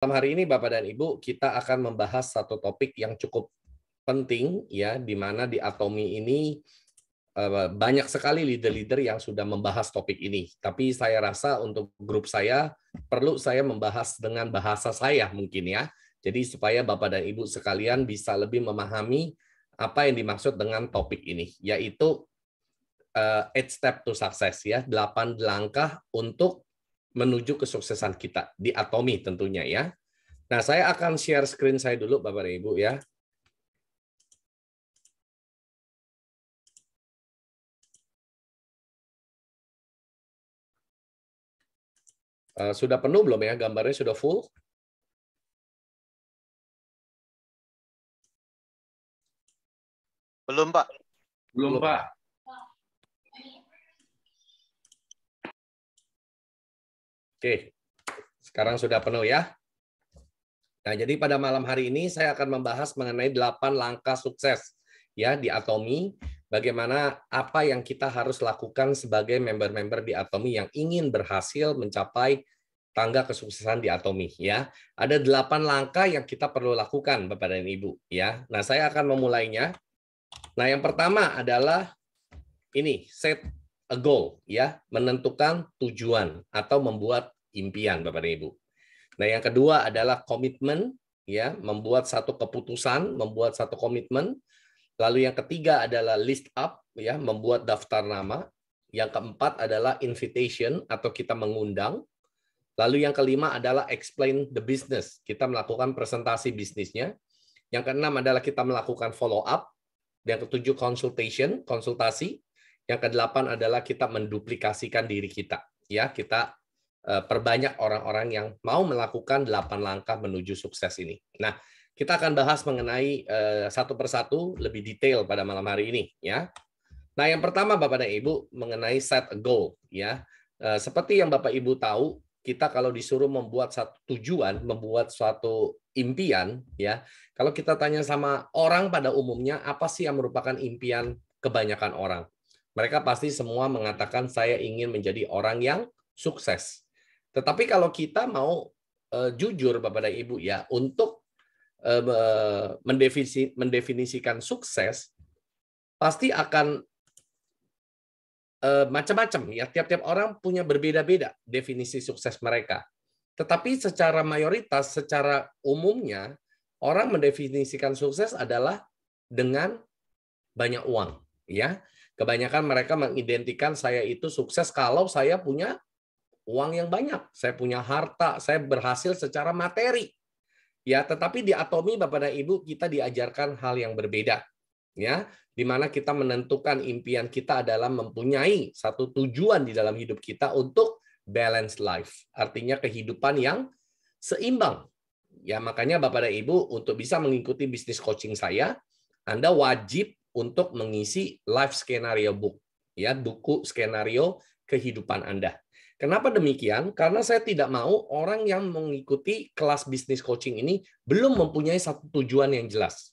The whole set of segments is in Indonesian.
Malam hari ini Bapak dan Ibu kita akan membahas satu topik yang cukup penting ya, di mana di Atomi ini banyak sekali leader-leader yang sudah membahas topik ini. Tapi saya rasa untuk grup saya perlu saya membahas dengan bahasa saya mungkin ya. Jadi supaya Bapak dan Ibu sekalian bisa lebih memahami apa yang dimaksud dengan topik ini, yaitu 8 step to success ya, 8 langkah untuk menuju kesuksesan kita di Atomi tentunya ya. Nah, saya akan share screen saya dulu Bapak dan Ibu ya. Sudah penuh belum ya? Gambarnya sudah full? Belum, Pak. Belum, Pak. Oke, sekarang sudah penuh ya. Nah, jadi pada malam hari ini saya akan membahas mengenai 8 langkah sukses ya di Atomi. Bagaimana apa yang kita harus lakukan sebagai member-member di Atomi yang ingin berhasil mencapai tangga kesuksesan di Atomi ya. Ada 8 langkah yang kita perlu lakukan Bapak dan Ibu ya. Nah, saya akan memulainya. Nah, yang pertama adalah ini, set a goal ya, menentukan tujuan atau membuat impian Bapak dan Ibu. Nah, yang kedua adalah komitmen ya, membuat satu keputusan, membuat satu komitmen. Lalu yang ketiga adalah list up ya, membuat daftar nama. Yang keempat adalah invitation atau kita mengundang. Lalu yang kelima adalah explain the business. Kita melakukan presentasi bisnisnya. Yang keenam adalah kita melakukan follow up. Yang ketujuh consultation, konsultasi. Yang kedelapan adalah kita menduplikasikan diri kita. Ya, kita perbanyak orang-orang yang mau melakukan 8 langkah menuju sukses ini. Nah, kita akan bahas mengenai satu persatu lebih detail pada malam hari ini ya. Nah, yang pertama Bapak dan Ibu mengenai set a goal ya. Seperti yang Bapak Ibu tahu, kita kalau disuruh membuat satu tujuan, membuat suatu impian ya. Kalau kita tanya sama orang pada umumnya, apa sih yang merupakan impian kebanyakan orang? Mereka pasti semua mengatakan saya ingin menjadi orang yang sukses. Tetapi kalau kita mau jujur Bapak dan Ibu ya, untuk mendefinisikan sukses, pasti akan macam-macam ya. Tiap-tiap orang punya berbeda-beda definisi sukses mereka. Tetapi secara mayoritas, secara umumnya, orang mendefinisikan sukses adalah dengan banyak uang ya. Kebanyakan mereka mengidentikan saya itu sukses kalau saya punya uang yang banyak, saya punya harta, saya berhasil secara materi. Ya, tetapi di Atomi Bapak dan Ibu kita diajarkan hal yang berbeda. Ya, di mana kita menentukan impian kita adalah mempunyai satu tujuan di dalam hidup kita untuk balanced life. Artinya kehidupan yang seimbang. Ya, makanya Bapak dan Ibu untuk bisa mengikuti bisnis coaching saya, Anda wajib untuk mengisi life scenario book, ya, buku skenario kehidupan Anda. Kenapa demikian? Karena saya tidak mau orang yang mengikuti kelas bisnis coaching ini belum mempunyai satu tujuan yang jelas.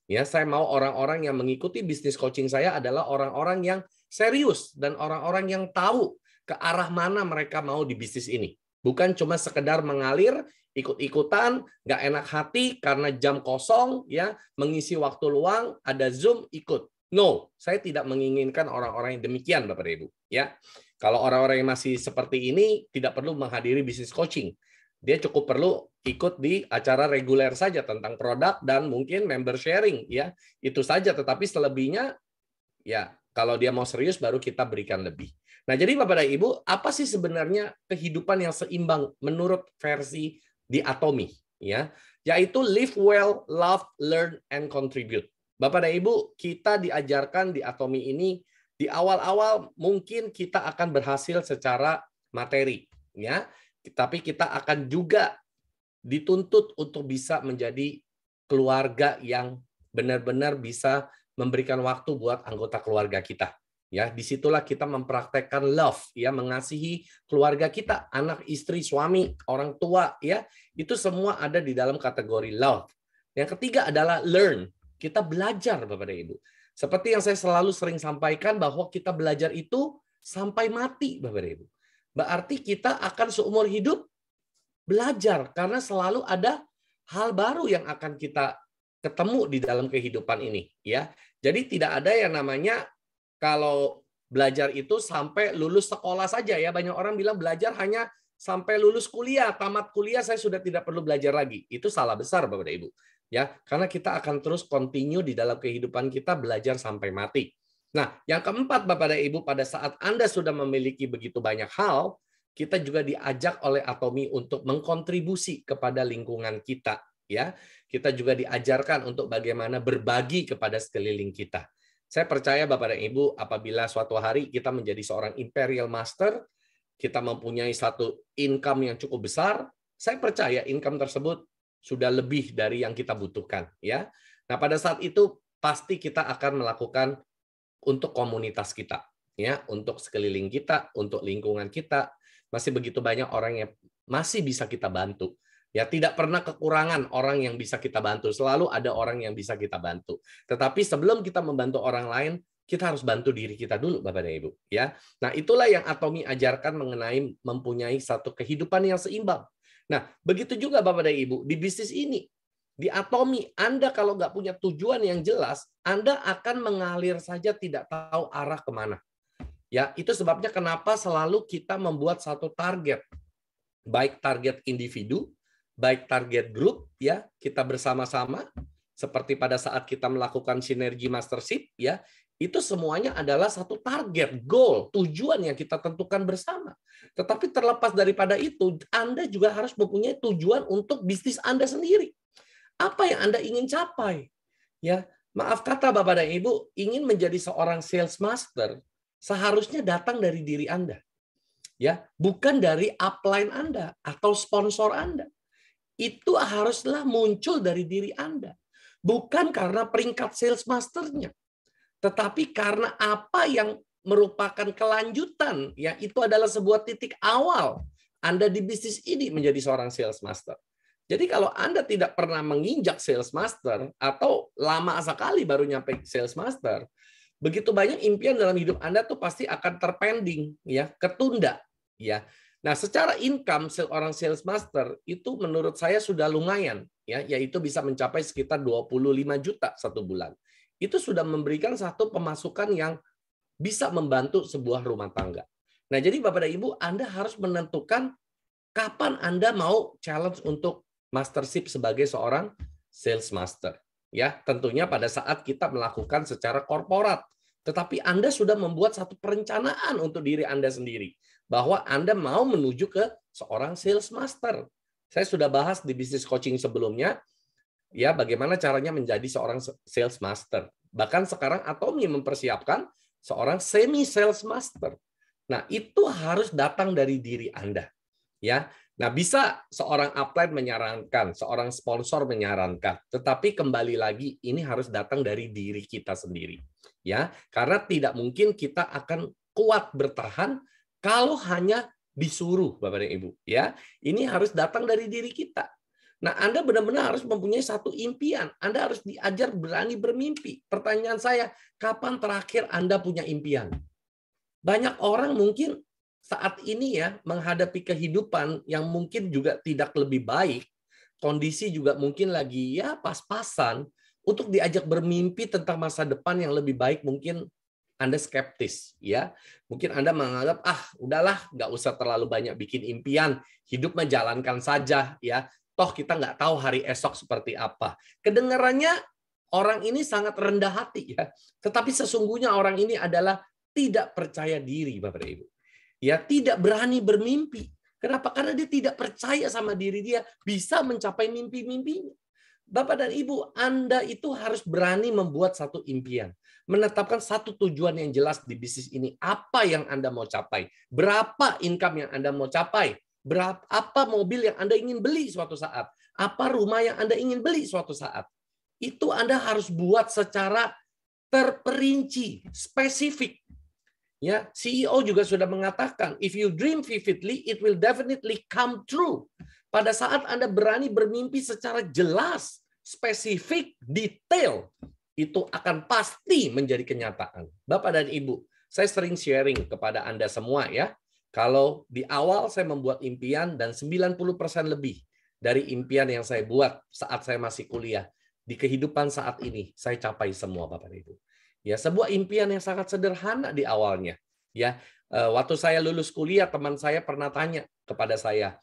Ya, saya mau orang-orang yang mengikuti bisnis coaching saya adalah orang-orang yang serius dan orang-orang yang tahu ke arah mana mereka mau di bisnis ini. Bukan cuma sekedar mengalir, ikut-ikutan, nggak enak hati karena jam kosong, ya, mengisi waktu luang, ada Zoom, ikut. No, saya tidak menginginkan orang-orang yang demikian, Bapak Ibu. Ya, kalau orang-orang yang masih seperti ini tidak perlu menghadiri bisnis coaching. Dia cukup perlu ikut di acara reguler saja tentang produk dan mungkin member sharing, ya. Itu saja. Tetapi selebihnya, ya, kalau dia mau serius baru kita berikan lebih. Nah, jadi Bapak dan Ibu, apa sih sebenarnya kehidupan yang seimbang menurut versi di Atomi, ya? Yaitu live well, love, learn, and contribute. Bapak dan Ibu, kita diajarkan di Atomi ini di awal-awal mungkin kita akan berhasil secara materi, ya. Tapi kita akan juga dituntut untuk bisa menjadi keluarga yang benar-benar bisa memberikan waktu buat anggota keluarga kita. Ya, disitulah kita mempraktekkan love, ya, mengasihi keluarga kita, anak, istri, suami, orang tua, ya, itu semua ada di dalam kategori love. Yang ketiga adalah learn, kita belajar, Bapak dan Ibu. Seperti yang saya selalu sering sampaikan bahwa kita belajar itu sampai mati, Bapak dan Ibu. Berarti kita akan seumur hidup belajar karena selalu ada hal baru yang akan kita ketemu di dalam kehidupan ini, ya. Jadi tidak ada yang namanya kalau belajar itu sampai lulus sekolah saja ya. Banyak orang bilang belajar hanya sampai lulus kuliah, tamat kuliah saya sudah tidak perlu belajar lagi. Itu salah besar Bapak dan Ibu. Ya, karena kita akan terus continue di dalam kehidupan kita belajar sampai mati. Nah, yang keempat Bapak dan Ibu, pada saat Anda sudah memiliki begitu banyak hal, kita juga diajak oleh Atomi untuk mengkontribusi kepada lingkungan kita, ya. Kita juga diajarkan untuk bagaimana berbagi kepada sekeliling kita. Saya percaya Bapak dan Ibu, apabila suatu hari kita menjadi seorang Imperial Master, kita mempunyai satu income yang cukup besar, saya percaya income tersebut sudah lebih dari yang kita butuhkan, ya. Nah, pada saat itu pasti kita akan melakukan untuk komunitas kita, ya, untuk sekeliling kita, untuk lingkungan kita. Masih begitu banyak orang yang masih bisa kita bantu. Ya, tidak pernah kekurangan orang yang bisa kita bantu. Selalu ada orang yang bisa kita bantu. Tetapi sebelum kita membantu orang lain, kita harus bantu diri kita dulu, Bapak dan Ibu. Ya, nah itulah yang Atomi ajarkan mengenai mempunyai satu kehidupan yang seimbang. Nah, begitu juga Bapak dan Ibu di bisnis ini. Di Atomi, Anda kalau nggak punya tujuan yang jelas, Anda akan mengalir saja tidak tahu arah kemana. Ya, itu sebabnya kenapa selalu kita membuat satu target, baik target individu, baik target grup, ya kita bersama-sama seperti pada saat kita melakukan sinergi mastership, ya itu semuanya adalah satu target, goal, tujuan yang kita tentukan bersama. Tetapi terlepas daripada itu, Anda juga harus mempunyai tujuan untuk bisnis Anda sendiri. Apa yang Anda ingin capai? Ya, maaf kata Bapak dan Ibu, ingin menjadi seorang sales master seharusnya datang dari diri Anda. Ya, bukan dari upline Anda atau sponsor Anda. Itu haruslah muncul dari diri Anda. Bukan karena peringkat sales masternya, tetapi karena apa yang merupakan kelanjutan, ya itu adalah sebuah titik awal Anda di bisnis ini menjadi seorang sales master. Jadi kalau Anda tidak pernah menginjak sales master atau lama sekali baru nyampe sales master, begitu banyak impian dalam hidup Anda tuh pasti akan terpending, ya, ketunda, ya. Nah, secara income seorang sales master itu menurut saya sudah lumayan, ya, yaitu bisa mencapai sekitar 25 juta satu bulan. Itu sudah memberikan satu pemasukan yang bisa membantu sebuah rumah tangga. Nah, jadi Bapak dan Ibu, Anda harus menentukan kapan Anda mau challenge untuk mastership sebagai seorang sales master. Ya, tentunya pada saat kita melakukan secara korporat. Tetapi Anda sudah membuat satu perencanaan untuk diri Anda sendiri bahwa Anda mau menuju ke seorang sales master. Saya sudah bahas di bisnis coaching sebelumnya, ya bagaimana caranya menjadi seorang sales master. Bahkan sekarang Atomi mempersiapkan seorang semi sales master. Nah, itu harus datang dari diri Anda. Ya. Nah, bisa seorang upline menyarankan, seorang sponsor menyarankan, tetapi kembali lagi ini harus datang dari diri kita sendiri. Ya, karena tidak mungkin kita akan kuat bertahan kalau hanya disuruh, Bapak dan Ibu, ya. Ini harus datang dari diri kita. Nah, Anda benar-benar harus mempunyai satu impian. Anda harus diajar berani bermimpi. Pertanyaan saya, kapan terakhir Anda punya impian? Banyak orang mungkin saat ini ya menghadapi kehidupan yang mungkin juga tidak lebih baik, kondisi juga mungkin lagi ya pas-pasan, untuk diajak bermimpi tentang masa depan yang lebih baik mungkin Anda skeptis, ya. Mungkin Anda menganggap udahlah, nggak usah terlalu banyak bikin impian, hidup menjalankan saja, ya. Toh kita nggak tahu hari esok seperti apa. Kedengarannya orang ini sangat rendah hati, ya. Tetapi sesungguhnya orang ini adalah tidak percaya diri, Bapak dan Ibu. Ya, tidak berani bermimpi. Kenapa? Karena dia tidak percaya sama diri dia bisa mencapai mimpi-mimpinya. Bapak dan Ibu, Anda itu harus berani membuat satu impian. Menetapkan satu tujuan yang jelas di bisnis ini. Apa yang Anda mau capai? Berapa income yang Anda mau capai? Apa mobil yang Anda ingin beli suatu saat? Apa rumah yang Anda ingin beli suatu saat? Itu Anda harus buat secara terperinci, spesifik. Ya, CEO juga sudah mengatakan, if you dream vividly, it will definitely come true. Pada saat Anda berani bermimpi secara jelas, spesifik, detail, itu akan pasti menjadi kenyataan. Bapak dan Ibu, saya sering sharing kepada Anda semua ya. Kalau di awal saya membuat impian dan 90% lebih dari impian yang saya buat saat saya masih kuliah, di kehidupan saat ini saya capai semua Bapak dan Ibu. Ya, sebuah impian yang sangat sederhana di awalnya. Ya, waktu saya lulus kuliah, teman saya pernah tanya kepada saya,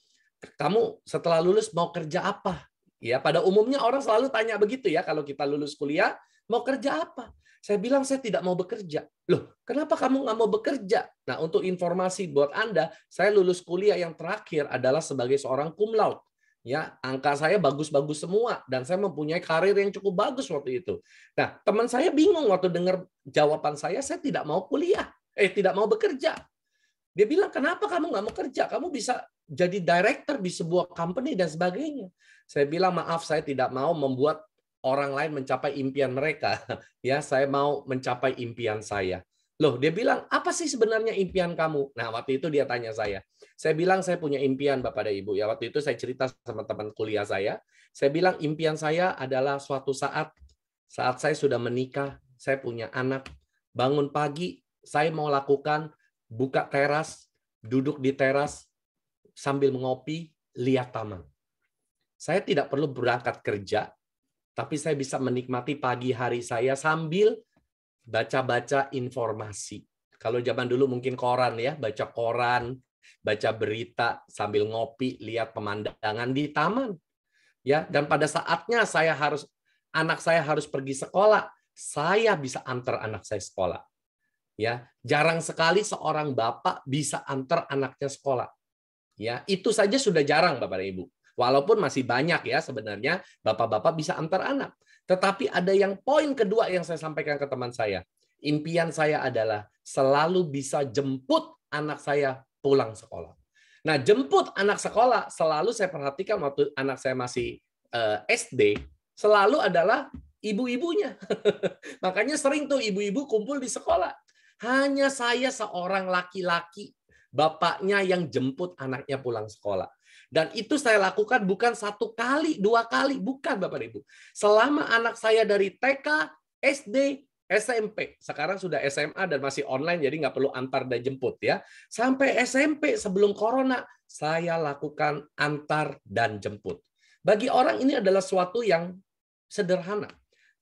"Kamu setelah lulus mau kerja apa?" Ya, pada umumnya orang selalu tanya begitu ya, kalau kita lulus kuliah, mau kerja apa? Saya bilang saya tidak mau bekerja. Loh, kenapa kamu nggak mau bekerja? Nah, untuk informasi buat Anda, saya lulus kuliah yang terakhir adalah sebagai seorang cum laude. Ya, angka saya bagus-bagus semua dan saya mempunyai karir yang cukup bagus waktu itu. Nah, teman saya bingung waktu dengar jawaban saya tidak mau kuliah, tidak mau bekerja. Dia bilang, kenapa kamu nggak mau kerja? Kamu bisa jadi director di sebuah company dan sebagainya. Saya bilang, maaf, saya tidak mau membuat orang lain mencapai impian mereka. Ya, saya mau mencapai impian saya. Loh, dia bilang, apa sih sebenarnya impian kamu? Nah, waktu itu dia tanya saya. Saya bilang, saya punya impian, Bapak dan Ibu. Ya, waktu itu saya cerita sama teman kuliah saya. Saya bilang, impian saya adalah suatu saat saya sudah menikah, saya punya anak, bangun pagi, saya mau lakukan buka teras, duduk di teras, sambil mengopi, lihat taman. Saya tidak perlu berangkat kerja, tapi saya bisa menikmati pagi hari saya sambil baca-baca informasi. Kalau zaman dulu mungkin koran ya, baca koran, baca berita sambil ngopi, lihat pemandangan di taman. Ya, dan pada saatnya anak saya harus pergi sekolah, saya bisa antar anak saya sekolah. Ya, jarang sekali seorang bapak bisa antar anaknya sekolah. Ya, itu saja sudah jarang Bapak dan Ibu. Walaupun masih banyak ya sebenarnya bapak-bapak bisa antar anak. Tetapi ada yang poin kedua yang saya sampaikan ke teman saya. Impian saya adalah selalu bisa jemput anak saya pulang sekolah. Nah, jemput anak sekolah selalu saya perhatikan waktu anak saya masih SD, selalu adalah ibu-ibunya. Makanya sering tuh ibu-ibu kumpul di sekolah. Hanya saya seorang laki-laki, bapaknya yang jemput anaknya pulang sekolah. Dan itu saya lakukan bukan 1 kali, 2 kali, bukan Bapak Ibu. Selama anak saya dari TK, SD, SMP, sekarang sudah SMA dan masih online, jadi nggak perlu antar dan jemput ya. Sampai SMP sebelum Corona, saya lakukan antar dan jemput. Bagi orang ini adalah suatu yang sederhana.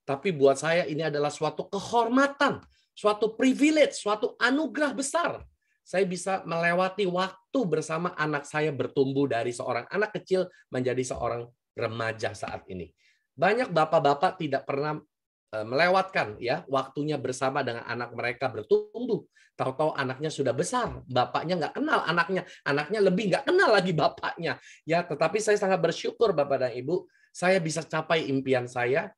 Tapi buat saya ini adalah suatu kehormatan, suatu privilege, suatu anugerah besar. Saya bisa melewati waktu bersama anak saya bertumbuh dari seorang anak kecil menjadi seorang remaja saat ini. Banyak bapak-bapak tidak pernah melewatkan ya waktunya bersama dengan anak mereka bertumbuh. Tahu-tahu anaknya sudah besar, bapaknya nggak kenal anaknya lebih nggak kenal lagi bapaknya. Ya, tetapi saya sangat bersyukur Bapak dan Ibu, saya bisa capai impian saya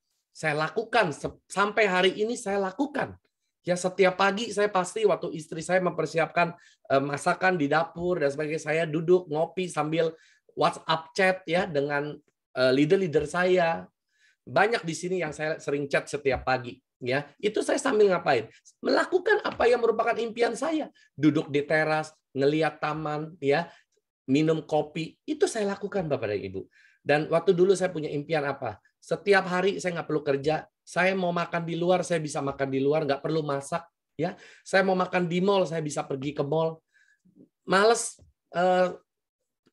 lakukan sampai hari ini saya lakukan. Ya, setiap pagi saya pasti waktu istri saya mempersiapkan masakan di dapur dan sebagainya, saya duduk ngopi sambil WhatsApp chat ya dengan leader-leader saya. Banyak di sini yang saya sering chat setiap pagi. Ya, itu saya sambil ngapain? Melakukan apa yang merupakan impian saya. Duduk di teras, ngelihat taman, ya, minum kopi. Itu saya lakukan Bapak dan Ibu. Dan waktu dulu saya punya impian apa? Setiap hari saya nggak perlu kerja. Saya mau makan di luar, saya bisa makan di luar, nggak perlu masak. Ya, saya mau makan di mall, saya bisa pergi ke mall. Males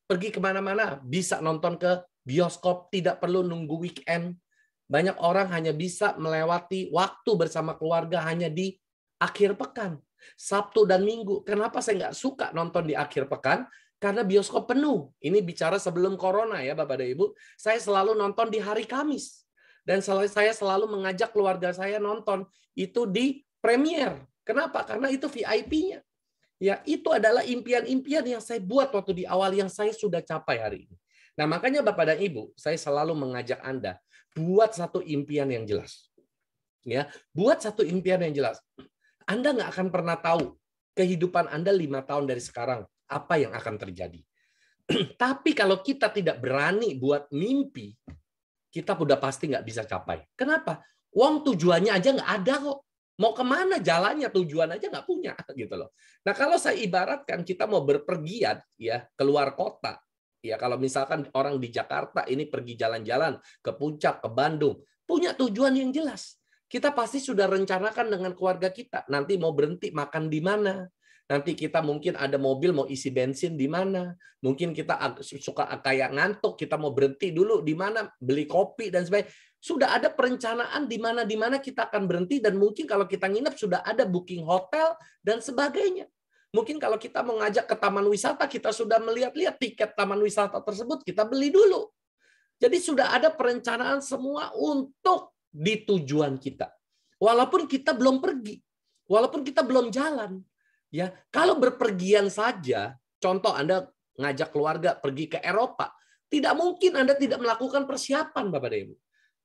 pergi kemana-mana, bisa nonton ke bioskop, tidak perlu nunggu weekend. Banyak orang hanya bisa melewati waktu bersama keluarga hanya di akhir pekan, Sabtu dan Minggu. Kenapa saya nggak suka nonton di akhir pekan? Karena bioskop penuh. Ini bicara sebelum Corona ya Bapak dan Ibu. Saya selalu nonton di hari Kamis. Dan saya selalu mengajak keluarga saya nonton itu di premier. Kenapa? Karena itu VIP-nya. Ya, itu adalah impian-impian yang saya buat waktu di awal yang saya sudah capai hari ini. Nah, makanya Bapak dan Ibu, saya selalu mengajak Anda buat satu impian yang jelas. Ya, buat satu impian yang jelas. Anda nggak akan pernah tahu kehidupan Anda 5 tahun dari sekarang apa yang akan terjadi. Tapi kalau kita tidak berani buat mimpi, kita udah pasti nggak bisa capai. Kenapa? Wong tujuannya aja nggak ada kok. Mau kemana jalannya, tujuan aja nggak punya gitu loh. Nah, kalau saya ibaratkan kita mau berpergian ya keluar kota, ya kalau misalkan orang di Jakarta ini pergi jalan-jalan ke puncak, ke Bandung, punya tujuan yang jelas. Kita pasti sudah rencanakan dengan keluarga kita nanti mau berhenti makan di mana, Nanti kita mungkin ada mobil mau isi bensin di mana. Mungkin kita suka kayak ngantuk, kita mau berhenti dulu di mana, beli kopi dan sebagainya. Sudah ada perencanaan di mana kita akan berhenti, dan mungkin kalau kita nginep sudah ada booking hotel dan sebagainya. Mungkin kalau kita mau ngajak ke taman wisata, kita sudah melihat-lihat tiket taman wisata tersebut, kita beli dulu. Jadi sudah ada perencanaan semua untuk di tujuan kita. Walaupun kita belum pergi, walaupun kita belum jalan. Ya, kalau berpergian saja, contoh Anda ngajak keluarga pergi ke Eropa, tidak mungkin Anda tidak melakukan persiapan, Bapak dan Ibu.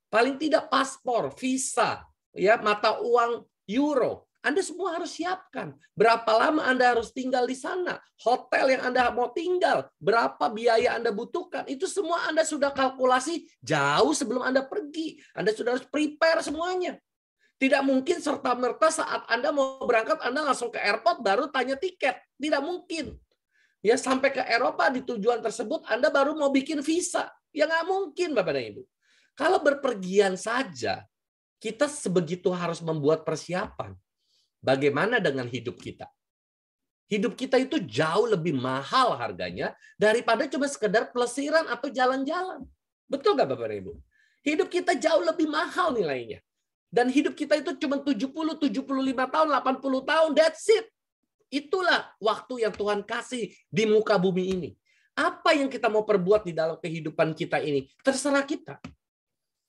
Paling tidak paspor, visa, ya, mata uang euro, Anda semua harus siapkan. Berapa lama Anda harus tinggal di sana, hotel yang Anda mau tinggal, berapa biaya Anda butuhkan, itu semua Anda sudah kalkulasi jauh sebelum Anda pergi. Anda sudah harus prepare semuanya. Tidak mungkin serta-merta saat Anda mau berangkat, Anda langsung ke airport baru tanya tiket. Tidak mungkin. Ya, sampai ke Eropa di tujuan tersebut, Anda baru mau bikin visa. Ya nggak mungkin, Bapak dan Ibu. Kalau berpergian saja, kita sebegitu harus membuat persiapan. Bagaimana dengan hidup kita? Hidup kita itu jauh lebih mahal harganya daripada cuma sekedar pelesiran atau jalan-jalan. Betul nggak, Bapak dan Ibu? Hidup kita jauh lebih mahal nilainya. Dan hidup kita itu cuma 70, 75 tahun, 80 tahun, that's it. Itulah waktu yang Tuhan kasih di muka bumi ini. Apa yang kita mau perbuat di dalam kehidupan kita ini, terserah kita.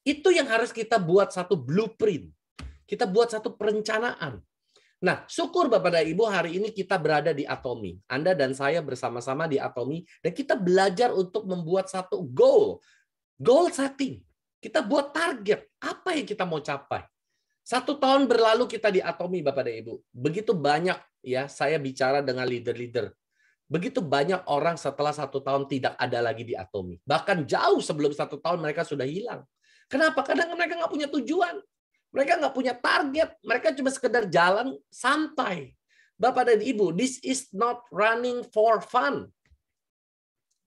Itu yang harus kita buat satu blueprint. Kita buat satu perencanaan. Nah, syukur Bapak dan Ibu hari ini kita berada di Atomi. Anda dan saya bersama-sama di Atomi. Dan kita belajar untuk membuat satu goal. Goal setting. Kita buat target. Apa yang kita mau capai. 1 tahun berlalu kita di Atomi, Bapak dan Ibu. Begitu banyak, ya, saya bicara dengan leader-leader. Begitu banyak orang setelah 1 tahun tidak ada lagi di Atomi. Bahkan jauh sebelum 1 tahun mereka sudah hilang. Kenapa? Karena mereka nggak punya tujuan. Mereka nggak punya target. Mereka cuma sekedar jalan santai. Bapak dan Ibu, this is not running for fun.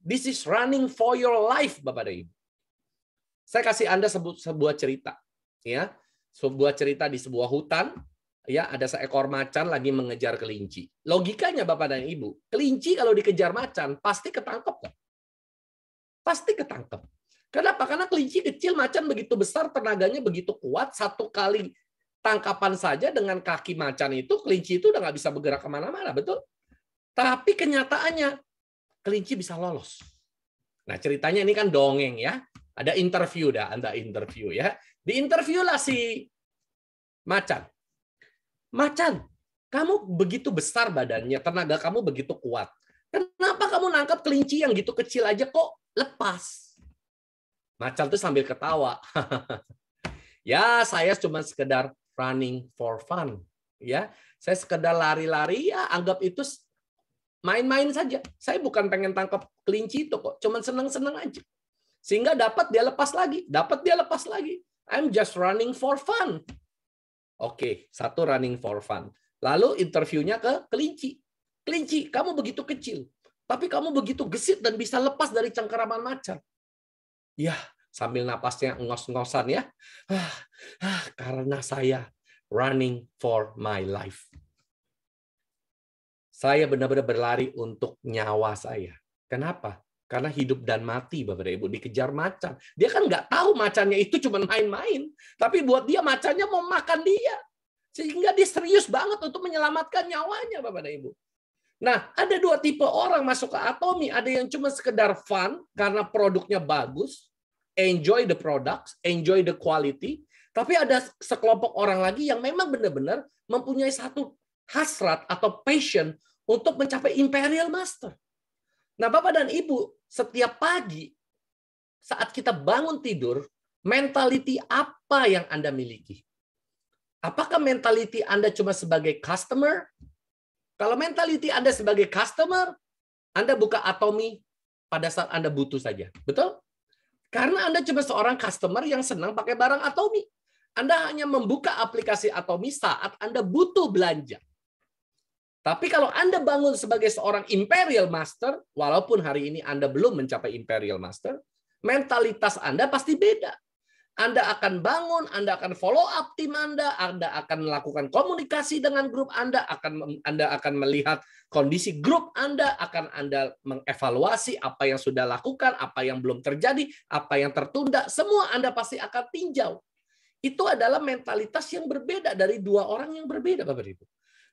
This is running for your life, Bapak dan Ibu. Saya kasih Anda sebuah cerita. Ya. Sebuah cerita di sebuah hutan, ya, ada seekor macan lagi mengejar kelinci. Logikanya Bapak dan Ibu, kelinci kalau dikejar macan pasti ketangkep kan? Pasti ketangkep. Kenapa? Karena kelinci kecil, macan begitu besar, tenaganya begitu kuat, 1 kali tangkapan saja dengan kaki macan itu, kelinci itu udah nggak bisa bergerak kemana-mana, betul? Tapi kenyataannya, kelinci bisa lolos. Nah, ceritanya ini kan dongeng ya. Ada interview dah, Anda interview ya. Diinterviewlah si macan. Macan, kamu begitu besar badannya, tenaga kamu begitu kuat. Kenapa kamu nangkap kelinci yang gitu kecil aja kok lepas? Macan tuh sambil ketawa. Ya, saya cuma sekedar running for fun. Ya, saya sekedar lari-lari, ya anggap itu main-main saja. Saya bukan pengen tangkap kelinci itu kok, cuma senang-senang aja. Sehingga dapat dia lepas lagi, dapat dia lepas lagi. I'm just running for fun. Oke, 1 running for fun. Lalu interviewnya ke kelinci. Kelinci, kamu begitu kecil, tapi kamu begitu gesit dan bisa lepas dari cengkeraman macan. Ya, sambil napasnya ngos-ngosan ya. Karena saya running for my life. Saya benar-benar berlari untuk nyawa saya. Kenapa? Karena hidup dan mati, Bapak dan Ibu, dikejar macan. Dia kan nggak tahu macannya itu cuma main-main. Tapi buat dia, macannya mau makan dia. Sehingga dia serius banget untuk menyelamatkan nyawanya, Bapak dan Ibu. Nah, ada 2 tipe orang masuk ke Atomi. Ada yang cuma sekedar fun, karena produknya bagus. Enjoy the products, enjoy the quality. Tapi ada sekelompok orang lagi yang memang benar-benar mempunyai satu hasrat atau passion untuk mencapai Imperial Master. Nah, Bapak dan Ibu, setiap pagi saat kita bangun tidur, mentality apa yang Anda miliki? Apakah mentality Anda cuma sebagai customer? Kalau mentality Anda sebagai customer, Anda buka Atomi pada saat Anda butuh saja. Betul? Karena Anda cuma seorang customer yang senang pakai barang Atomi. Anda hanya membuka aplikasi Atomi saat Anda butuh belanja. Tapi kalau Anda bangun sebagai seorang Imperial Master, walaupun hari ini Anda belum mencapai Imperial Master, mentalitas Anda pasti beda. Anda akan bangun, Anda akan follow up tim Anda akan melakukan komunikasi dengan grup Anda akan melihat kondisi grup Anda mengevaluasi apa yang sudah lakukan, apa yang belum terjadi, apa yang tertunda, semua Anda pasti akan tinjau. Itu adalah mentalitas yang berbeda dari dua orang yang berbeda, Bapak Ibu.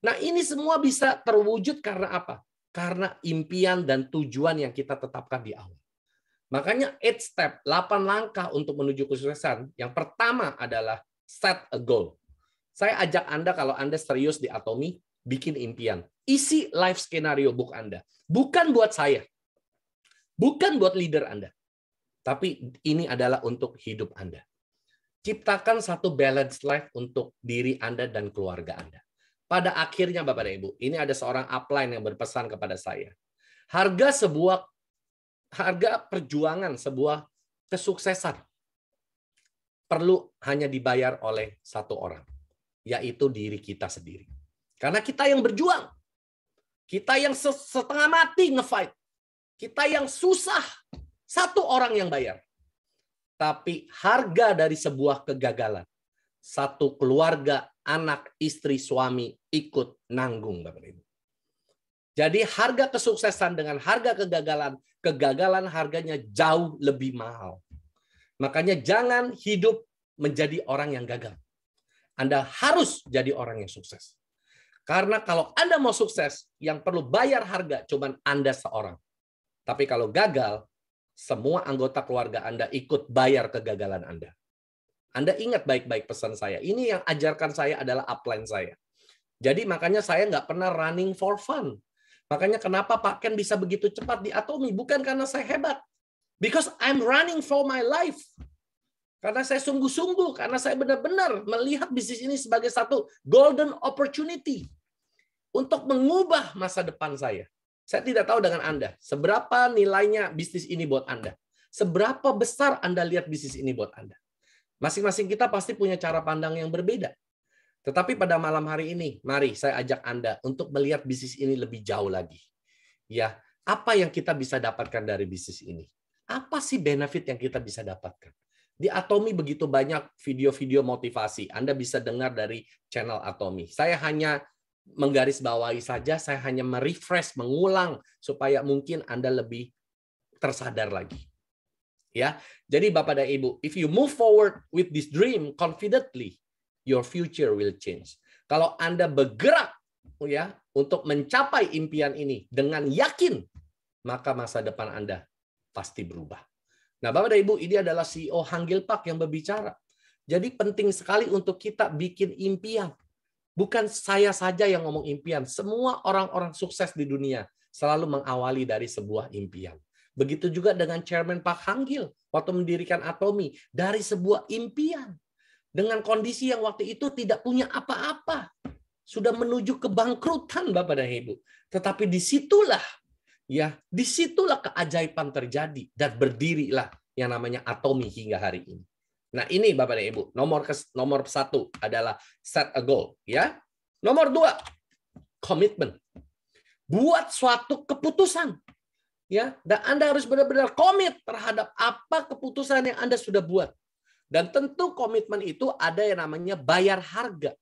Nah, ini semua bisa terwujud karena apa? Karena impian dan tujuan yang kita tetapkan di awal. Makanya 8 step, 8 langkah untuk menuju kesuksesan. Yang pertama adalah set a goal. Saya ajak Anda kalau Anda serius di Atomy, bikin impian. Isi life scenario book Anda. Bukan buat saya. Bukan buat leader Anda. Tapi ini adalah untuk hidup Anda. Ciptakan satu balanced life untuk diri Anda dan keluarga Anda. Pada akhirnya, Bapak dan Ibu, ini ada seorang upline yang berpesan kepada saya. Harga perjuangan sebuah kesuksesan perlu hanya dibayar oleh satu orang, yaitu diri kita sendiri. Karena kita yang berjuang, kita yang setengah mati nge-fight, kita yang susah, satu orang yang bayar. Tapi harga dari sebuah kegagalan, satu keluarga, anak, istri, suami ikut nanggung, Bapak Ibu. Jadi harga kesuksesan dengan harga kegagalan harganya jauh lebih mahal. Makanya jangan hidup menjadi orang yang gagal. Anda harus jadi orang yang sukses. Karena kalau Anda mau sukses, yang perlu bayar harga cuma Anda seorang. Tapi kalau gagal, semua anggota keluarga Anda ikut bayar kegagalan Anda. Anda ingat baik-baik pesan saya. Ini yang ajarkan saya adalah upline saya. Jadi makanya saya nggak pernah running for fun. Makanya kenapa Pak Ken bisa begitu cepat di Atomy? Bukan karena saya hebat. Because I'm running for my life. Karena saya sungguh-sungguh. Karena saya benar-benar melihat bisnis ini sebagai satu golden opportunity. Untuk mengubah masa depan saya. Saya tidak tahu dengan Anda. Seberapa nilainya bisnis ini buat Anda. Seberapa besar Anda lihat bisnis ini buat Anda. Masing-masing kita pasti punya cara pandang yang berbeda. Tetapi pada malam hari ini, mari saya ajak Anda untuk melihat bisnis ini lebih jauh lagi. Ya, apa yang kita bisa dapatkan dari bisnis ini? Apa sih benefit yang kita bisa dapatkan? Di Atomy begitu banyak video-video motivasi. Anda bisa dengar dari channel Atomy. Saya hanya menggarisbawahi saja, saya hanya merefresh, mengulang supaya mungkin Anda lebih tersadar lagi. Ya, jadi Bapak dan Ibu, if you move forward with this dream confidently, your future will change. Kalau Anda bergerak ya untuk mencapai impian ini dengan yakin, maka masa depan Anda pasti berubah. Nah, Bapak dan Ibu, ini adalah CEO Hangil Park yang berbicara. Jadi penting sekali untuk kita bikin impian. Bukan saya saja yang ngomong impian. Semua orang-orang sukses di dunia selalu mengawali dari sebuah impian. Begitu juga dengan Chairman Pak Hangil waktu mendirikan Atomy dari sebuah impian. Dengan kondisi yang waktu itu tidak punya apa-apa. Sudah menuju kebangkrutan, Bapak dan Ibu. Tetapi disitulah keajaiban terjadi. Dan berdirilah yang namanya Atomy hingga hari ini. Nah ini Bapak dan Ibu, nomor 1 adalah set a goal. Ya. Nomor 2, komitmen. Buat suatu keputusan. Ya, dan Anda harus benar-benar komit terhadap apa keputusan yang Anda sudah buat. Dan tentu komitmen itu ada yang namanya bayar harga.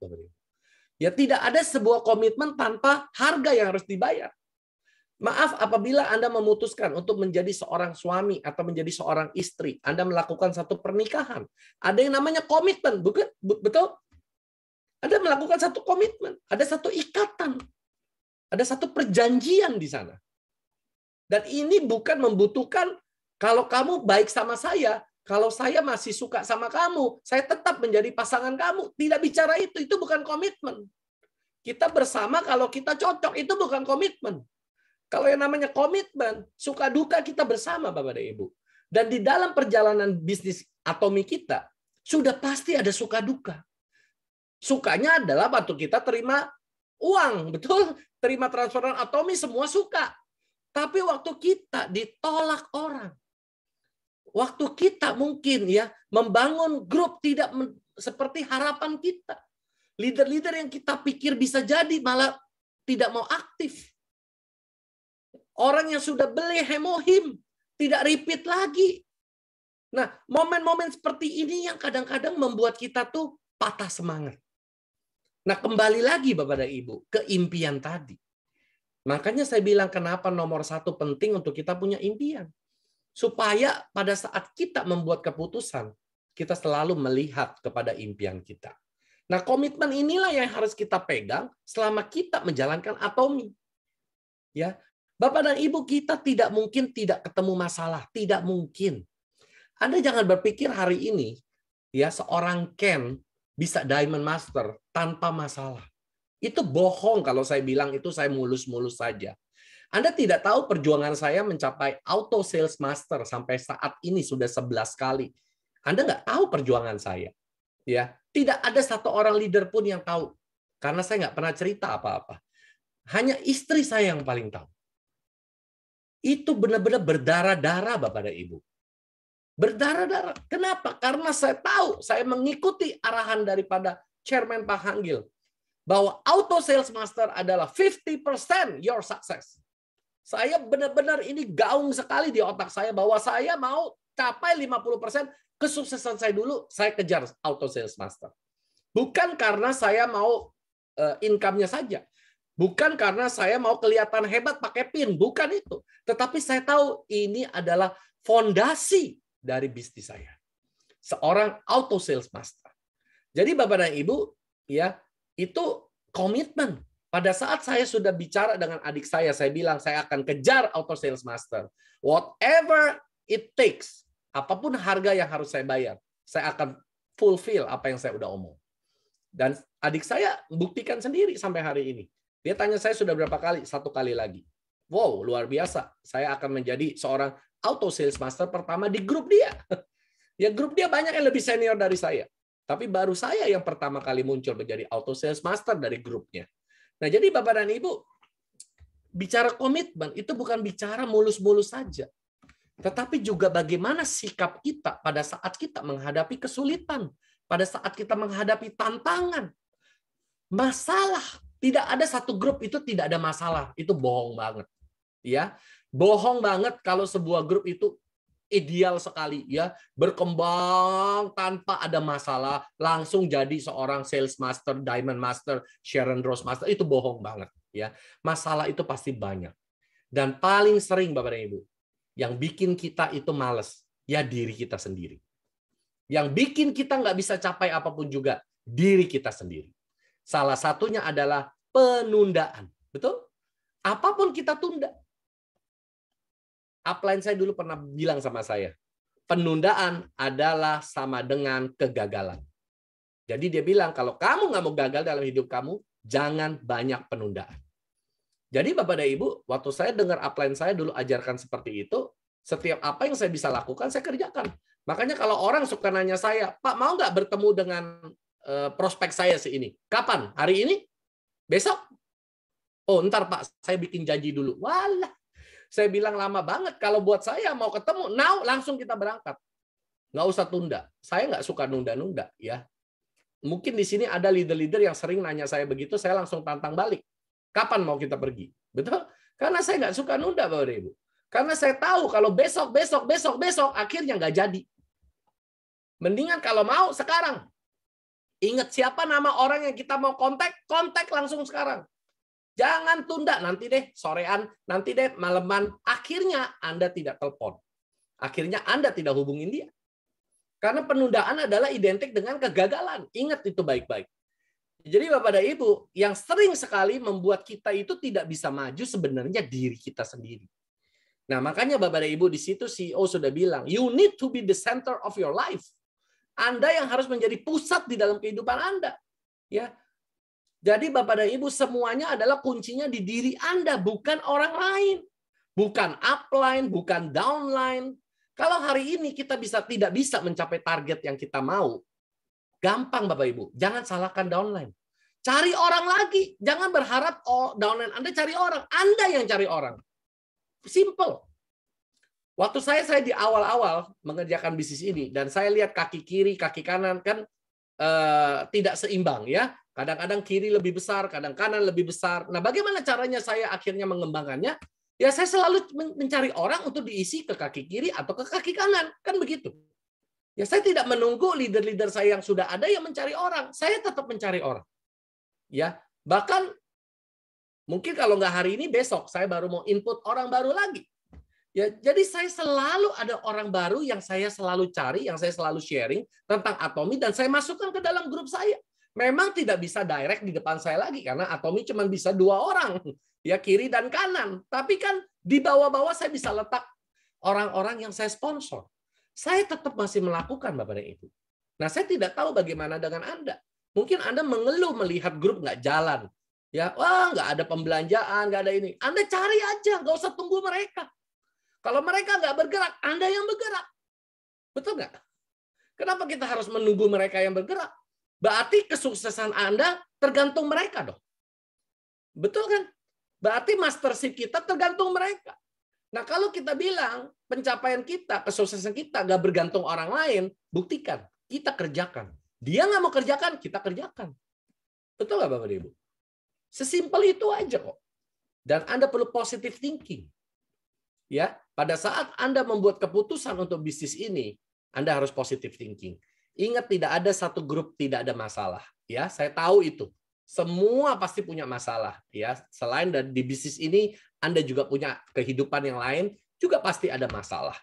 Ya tidak ada sebuah komitmen tanpa harga yang harus dibayar. Maaf apabila Anda memutuskan untuk menjadi seorang suami atau menjadi seorang istri, Anda melakukan satu pernikahan. Ada yang namanya komitmen, bukan? Betul? Anda melakukan satu komitmen, ada satu ikatan, ada satu perjanjian di sana. Dan ini bukan membutuhkan kalau kamu baik sama saya, kalau saya masih suka sama kamu, saya tetap menjadi pasangan kamu. Tidak bicara itu bukan komitmen. Kita bersama kalau kita cocok, itu bukan komitmen. Kalau yang namanya komitmen, suka duka kita bersama, Bapak dan Ibu. Dan di dalam perjalanan bisnis Atomy kita, sudah pasti ada suka duka. Sukanya adalah waktu kita terima uang, betul? Terima transferan Atomy, semua suka. Tapi waktu kita ditolak orang, waktu kita mungkin ya membangun grup tidak seperti harapan kita. Leader-leader yang kita pikir bisa jadi malah tidak mau aktif. Orang yang sudah beli Hemohim tidak repeat lagi. Nah, momen-momen seperti ini yang kadang-kadang membuat kita tuh patah semangat. Nah, kembali lagi Bapak dan Ibu, ke impian tadi. Makanya saya bilang kenapa nomor satu penting untuk kita punya impian. Supaya pada saat kita membuat keputusan, kita selalu melihat kepada impian kita. Nah, komitmen inilah yang harus kita pegang selama kita menjalankan Atomi. Ya, Bapak dan Ibu, kita tidak mungkin tidak ketemu masalah, tidak mungkin. Anda jangan berpikir hari ini ya seorang Ken bisa Diamond Master tanpa masalah. Itu bohong kalau saya bilang itu saya mulus-mulus saja. Anda tidak tahu perjuangan saya mencapai Auto Sales Master sampai saat ini sudah 11 kali. Anda nggak tahu perjuangan saya. Ya, tidak ada satu orang leader pun yang tahu. Karena saya nggak pernah cerita apa-apa. Hanya istri saya yang paling tahu. Itu benar-benar berdarah-darah Bapak dan Ibu. Berdarah-darah. Kenapa? Karena saya tahu, saya mengikuti arahan daripada Chairman Pak Hanggil. Bahwa Auto Sales Master adalah 50% your success. Saya benar-benar ini gaung sekali di otak saya bahwa saya mau capai 50% kesuksesan saya dulu, saya kejar Auto Sales Master. Bukan karena saya mau income-nya saja. Bukan karena saya mau kelihatan hebat pakai PIN, bukan itu. Tetapi saya tahu ini adalah fondasi dari bisnis saya. Seorang Auto Sales Master. Jadi Bapak dan Ibu, ya, itu komitmen. Pada saat saya sudah bicara dengan adik saya bilang saya akan kejar Auto Sales Master. Whatever it takes, apapun harga yang harus saya bayar, saya akan fulfill apa yang saya udah omong. Dan adik saya buktikan sendiri sampai hari ini. Dia tanya saya sudah berapa kali? 1 kali lagi. Wow, luar biasa. Saya akan menjadi seorang Auto Sales Master pertama di grup dia. Ya, grup dia banyak yang lebih senior dari saya. Tapi baru saya yang pertama kali muncul menjadi Auto Sales Master dari grupnya. Nah, jadi Bapak dan Ibu, bicara komitmen itu bukan bicara mulus-mulus saja. Tetapi juga bagaimana sikap kita pada saat kita menghadapi kesulitan. Pada saat kita menghadapi tantangan. Masalah. Tidak ada satu grup itu tidak ada masalah. Itu bohong banget. Ya, bohong banget kalau sebuah grup itu ideal sekali ya, berkembang tanpa ada masalah, langsung jadi seorang sales master, diamond master, Sharon Rose master, itu bohong banget ya. Masalah itu pasti banyak. Dan paling sering Bapak dan Ibu, yang bikin kita itu males, ya diri kita sendiri. Yang bikin kita nggak bisa capai apapun juga, diri kita sendiri. Salah satunya adalah penundaan. Betul? Apapun kita tunda. Upline saya dulu pernah bilang sama saya, penundaan adalah sama dengan kegagalan. Jadi dia bilang, kalau kamu nggak mau gagal dalam hidup kamu, jangan banyak penundaan. Jadi Bapak dan Ibu, waktu saya dengar upline saya dulu ajarkan seperti itu, setiap apa yang saya bisa lakukan, saya kerjakan. Makanya kalau orang suka nanya saya, Pak mau nggak bertemu dengan prospek saya ini? Kapan? Hari ini? Besok? Oh, ntar Pak, saya bikin janji dulu. Walah, saya bilang lama banget. Kalau buat saya mau ketemu, now langsung kita berangkat. Nggak usah tunda. Saya nggak suka nunda-nunda. Ya. Mungkin di sini ada leader-leader yang sering nanya saya begitu, saya langsung tantang balik. Kapan mau kita pergi? Betul? Karena saya nggak suka nunda, Bapak dan Ibu. Karena saya tahu kalau besok, akhirnya nggak jadi. Mendingan kalau mau sekarang. Ingat siapa nama orang yang kita mau kontak langsung sekarang. Jangan tunda, nanti deh sorean, nanti deh maleman. Akhirnya Anda tidak telepon. Akhirnya Anda tidak hubungin dia. Karena penundaan adalah identik dengan kegagalan. Ingat itu baik-baik. Jadi Bapak dan Ibu, yang sering sekali membuat kita itu tidak bisa maju sebenarnya diri kita sendiri. Nah, makanya Bapak dan Ibu di situ CEO sudah bilang, you need to be the center of your life. Anda yang harus menjadi pusat di dalam kehidupan Anda. Ya. Jadi Bapak dan Ibu semuanya adalah kuncinya di diri Anda, bukan orang lain. Bukan upline, bukan downline. Kalau hari ini kita tidak bisa mencapai target yang kita mau, gampang Bapak Ibu, jangan salahkan downline. Cari orang lagi, jangan berharap downline Anda cari orang, Anda yang cari orang. Simple. Waktu saya di awal-awal mengerjakan bisnis ini dan saya lihat kaki kiri, kaki kanan kan tidak seimbang ya. Kadang-kadang kiri lebih besar, kadang kanan lebih besar. Nah, bagaimana caranya saya akhirnya mengembangkannya? Ya saya selalu mencari orang untuk diisi ke kaki kiri atau ke kaki kanan, kan begitu. Ya, saya tidak menunggu leader-leader saya yang sudah ada yang mencari orang. Saya tetap mencari orang. Ya, bahkan mungkin kalau nggak hari ini, besok saya baru mau input orang baru lagi. Ya, jadi saya selalu ada orang baru yang saya selalu cari, yang saya selalu sharing tentang Atomi, dan saya masukkan ke dalam grup saya. Memang tidak bisa direct di depan saya lagi karena Atomi cuma bisa 2 orang, ya, kiri dan kanan. Tapi kan di bawah-bawah saya bisa letak orang-orang yang saya sponsor. Saya tetap masih melakukan, Bapak dan Ibu. Nah, saya tidak tahu bagaimana dengan Anda. Mungkin Anda mengeluh melihat grup nggak jalan. Ya, wah, nggak ada pembelanjaan, nggak ada ini. Anda cari aja, nggak usah tunggu mereka. Kalau mereka nggak bergerak, Anda yang bergerak. Betul nggak? Kenapa kita harus menunggu mereka yang bergerak? Berarti kesuksesan Anda tergantung mereka dong. Betul kan? Berarti mastership kita tergantung mereka. Nah, kalau kita bilang pencapaian kita, kesuksesan kita nggak bergantung orang lain, buktikan. Kita kerjakan. Dia nggak mau kerjakan, kita kerjakan. Betul nggak, Bapak Ibu? Sesimpel itu aja kok. Dan Anda perlu positive thinking. Ya, pada saat Anda membuat keputusan untuk bisnis ini, Anda harus positive thinking. Ingat, tidak ada satu grup tidak ada masalah. Ya, saya tahu itu. Semua pasti punya masalah. Ya, selain di bisnis ini, Anda juga punya kehidupan yang lain, juga pasti ada masalah.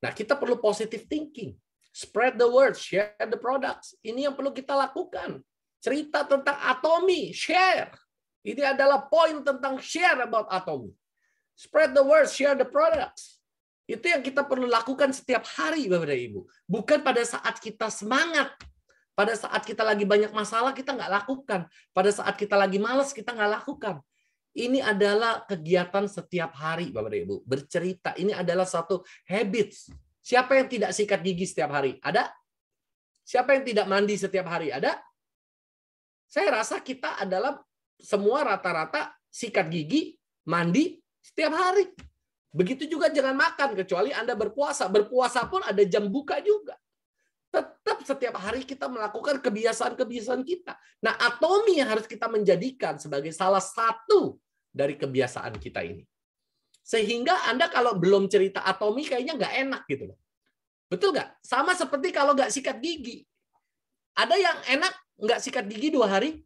Nah, kita perlu positive thinking. Spread the word, share the products. Ini yang perlu kita lakukan. Cerita tentang Atomi, share. Ini adalah poin tentang share about Atomi. Spread the word, share the products. Itu yang kita perlu lakukan setiap hari, Bapak dan Ibu. Bukan pada saat kita semangat. Pada saat kita lagi banyak masalah, kita nggak lakukan. Pada saat kita lagi malas, kita nggak lakukan. Ini adalah kegiatan setiap hari, Bapak dan Ibu. Bercerita, ini adalah satu habits. Siapa yang tidak sikat gigi setiap hari? Ada? Siapa yang tidak mandi setiap hari? Ada? Saya rasa kita adalah semua rata-rata sikat gigi, mandi, setiap hari. Begitu juga jangan makan, kecuali Anda berpuasa. Berpuasa pun ada jam buka juga. Tetap setiap hari kita melakukan kebiasaan-kebiasaan kita. Nah, Atomi yang harus kita menjadikan sebagai salah satu dari kebiasaan kita ini. Sehingga Anda kalau belum cerita Atomi kayaknya nggak enak gitu loh. Betul nggak? Sama seperti kalau nggak sikat gigi. Ada yang enak nggak sikat gigi 2 hari?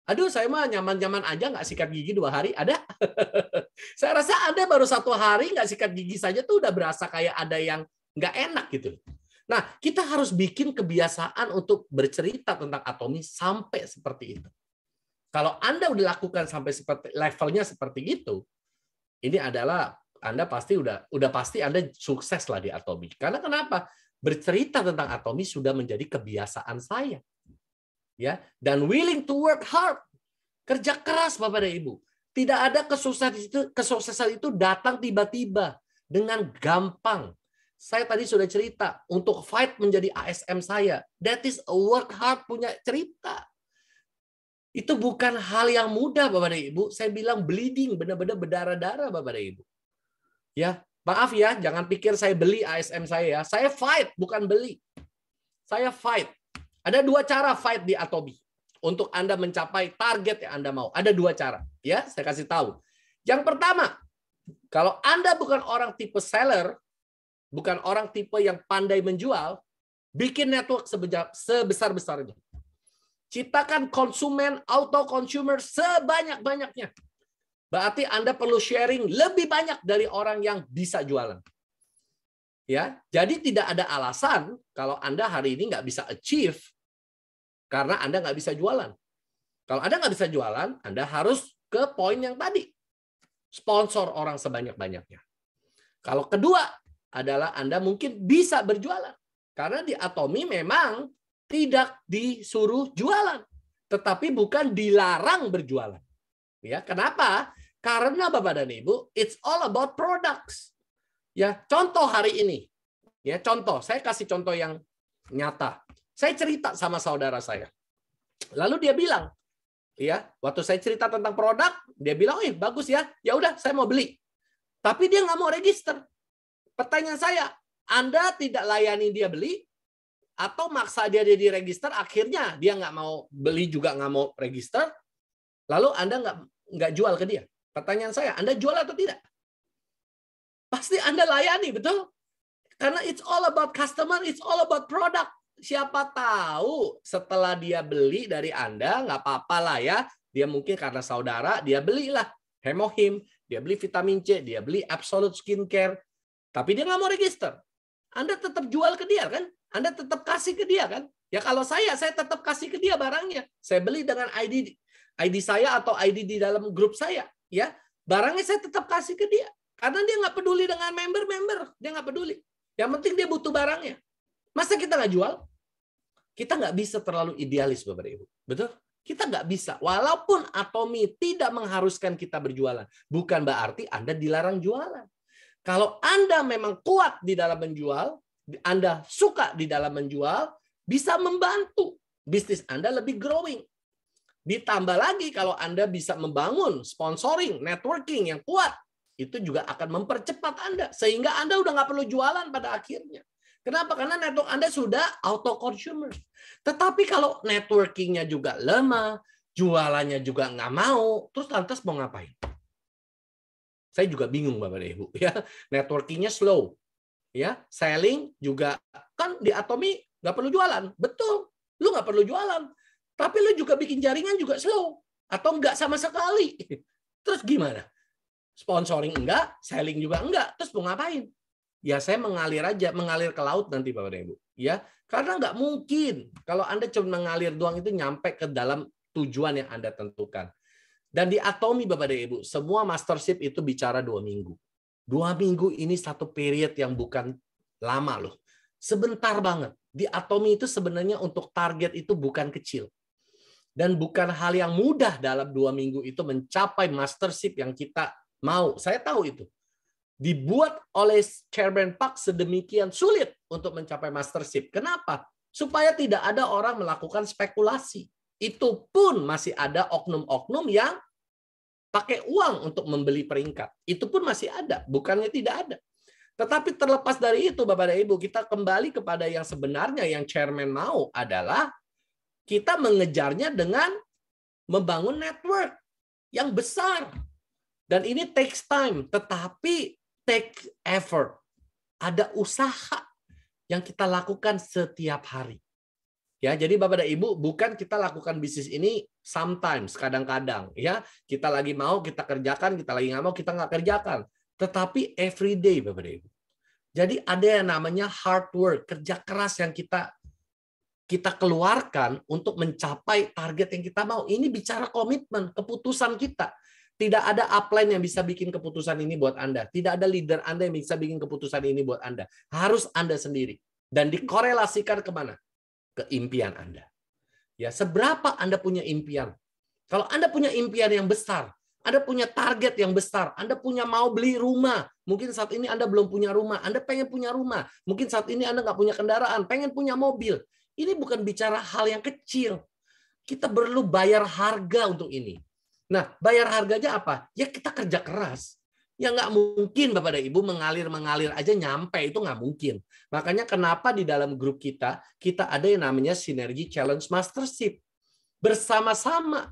Aduh, saya mah nyaman-nyaman aja nggak sikat gigi 2 hari. Ada? Saya rasa Anda baru 1 hari nggak sikat gigi saja tuh udah berasa kayak ada yang nggak enak gitu. Nah, kita harus bikin kebiasaan untuk bercerita tentang Atomi sampai seperti itu. Kalau Anda udah lakukan sampai seperti levelnya seperti itu, ini adalah Anda pasti udah pasti Anda sukses lah di Atomi. Karena kenapa? Bercerita tentang Atomi sudah menjadi kebiasaan saya. Ya, dan willing to work hard. Kerja keras, Bapak dan Ibu. Tidak ada kesuksesan itu datang tiba-tiba dengan gampang. Saya tadi sudah cerita untuk fight menjadi ASM saya. That is a work hard punya cerita. Itu bukan hal yang mudah, Bapak dan Ibu. Saya bilang bleeding, benar-benar berdarah-darah, Bapak dan Ibu. Ya, maaf ya, jangan pikir saya beli ASM saya ya. Saya fight, bukan beli. Saya fight. Ada 2 cara fight di Atomi untuk Anda mencapai target yang Anda mau. Ada 2 cara. Ya, saya kasih tahu. Yang pertama, kalau Anda bukan orang tipe seller, bukan orang tipe yang pandai menjual, bikin network sebesar-besarnya. Ciptakan konsumen, auto consumer sebanyak-banyaknya. Berarti Anda perlu sharing lebih banyak dari orang yang bisa jualan. Ya, jadi tidak ada alasan kalau Anda hari ini nggak bisa achieve karena Anda nggak bisa jualan. Kalau Anda nggak bisa jualan, Anda harus ke poin yang tadi. Sponsor orang sebanyak-banyaknya. Kalau kedua adalah Anda mungkin bisa berjualan. Karena di Atomi memang tidak disuruh jualan. Tetapi bukan dilarang berjualan. Ya, kenapa? Karena Bapak dan Ibu, it's all about products. Ya, contoh hari ini. Ya, contoh, saya kasih contoh yang nyata. Saya cerita sama saudara saya. Lalu dia bilang, ya, waktu saya cerita tentang produk, dia bilang, "Oh, bagus ya. Ya udah, saya mau beli." Tapi dia nggak mau register. Pertanyaan saya, Anda tidak layani dia beli atau maksa dia diregister, akhirnya dia nggak mau beli juga nggak mau register, lalu Anda nggak jual ke dia? Pertanyaan saya, Anda jual atau tidak? Pasti Anda layani, betul? Karena it's all about customer, it's all about product. Siapa tahu setelah dia beli dari Anda, nggak apa-apa lah ya. Dia mungkin karena saudara, dia belilah Hemohim, dia beli vitamin C, dia beli Absolute Skincare. Tapi dia nggak mau register. Anda tetap jual ke dia kan? Anda tetap kasih ke dia kan? Ya kalau saya tetap kasih ke dia barangnya. Saya beli dengan ID saya atau ID di dalam grup saya. Ya, barangnya saya tetap kasih ke dia. Karena dia nggak peduli dengan member. Dia nggak peduli. Yang penting dia butuh barangnya. Masa kita nggak jual? Kita nggak bisa terlalu idealis, Bapak Ibu. Betul? Kita nggak bisa. Walaupun Atomy tidak mengharuskan kita berjualan. Bukan berarti Anda dilarang jualan. Kalau Anda memang kuat di dalam menjual, Anda suka di dalam menjual, bisa membantu bisnis Anda lebih growing. Ditambah lagi kalau Anda bisa membangun sponsoring, networking yang kuat, itu juga akan mempercepat Anda. Sehingga Anda udah nggak perlu jualan pada akhirnya. Kenapa? Karena network Anda sudah auto consumer. Tetapi kalau networkingnya juga lemah, jualannya juga nggak mau, terus lantas mau ngapain? Saya juga bingung Bapak dan Ibu ya. Networkingnya slow. Ya, selling juga kan di Atomy nggak perlu jualan. Betul. Lu nggak perlu jualan. Tapi lu juga bikin jaringan juga slow atau nggak sama sekali. Terus gimana? Sponsoring enggak, selling juga enggak. Terus mau ngapain? Ya saya mengalir aja, mengalir ke laut nanti Bapak dan Ibu. Ya, karena nggak mungkin kalau Anda cuma mengalir doang itu nyampe ke dalam tujuan yang Anda tentukan. Dan di Atomy Bapak dan Ibu, semua mastership itu bicara 2 minggu. 2 minggu ini satu period yang bukan lama loh. Sebentar banget. Di Atomy itu sebenarnya untuk target itu bukan kecil. Dan bukan hal yang mudah dalam 2 minggu itu mencapai mastership yang kita mau. Saya tahu itu. Dibuat oleh Chairman Park sedemikian sulit untuk mencapai mastership. Kenapa? Supaya tidak ada orang melakukan spekulasi. Itu pun masih ada oknum-oknum yang pakai uang untuk membeli peringkat. Itu pun masih ada, bukannya tidak ada. Tetapi terlepas dari itu, Bapak dan Ibu, kita kembali kepada yang sebenarnya yang chairman mau adalah kita mengejarnya dengan membangun network yang besar. Dan ini takes time, tetapi take effort. Ada usaha yang kita lakukan setiap hari. Ya, jadi Bapak dan Ibu, bukan kita lakukan bisnis ini sometimes, kadang-kadang. Ya, kita lagi mau, kita kerjakan, kita lagi nggak mau, kita nggak kerjakan. Tetapi every day, Bapak dan Ibu. Jadi ada yang namanya hard work, kerja keras yang kita keluarkan untuk mencapai target yang kita mau. Ini bicara komitmen, keputusan kita. Tidak ada upline yang bisa bikin keputusan ini buat Anda. Tidak ada leader Anda yang bisa bikin keputusan ini buat Anda. Harus Anda sendiri. Dan dikorelasikan kemana? Ke impian Anda. Ya, seberapa Anda punya impian? Kalau Anda punya impian yang besar, Anda punya target yang besar, Anda punya mau beli rumah, mungkin saat ini Anda belum punya rumah, Anda pengen punya rumah, mungkin saat ini Anda nggak punya kendaraan, pengen punya mobil. Ini bukan bicara hal yang kecil. Kita perlu bayar harga untuk ini. Nah, bayar harganya apa? Ya kita kerja keras. Ya nggak mungkin Bapak dan Ibu mengalir aja nyampe, itu nggak mungkin. Makanya kenapa di dalam grup kita ada yang namanya Synergy Challenge Mastership. Bersama-sama.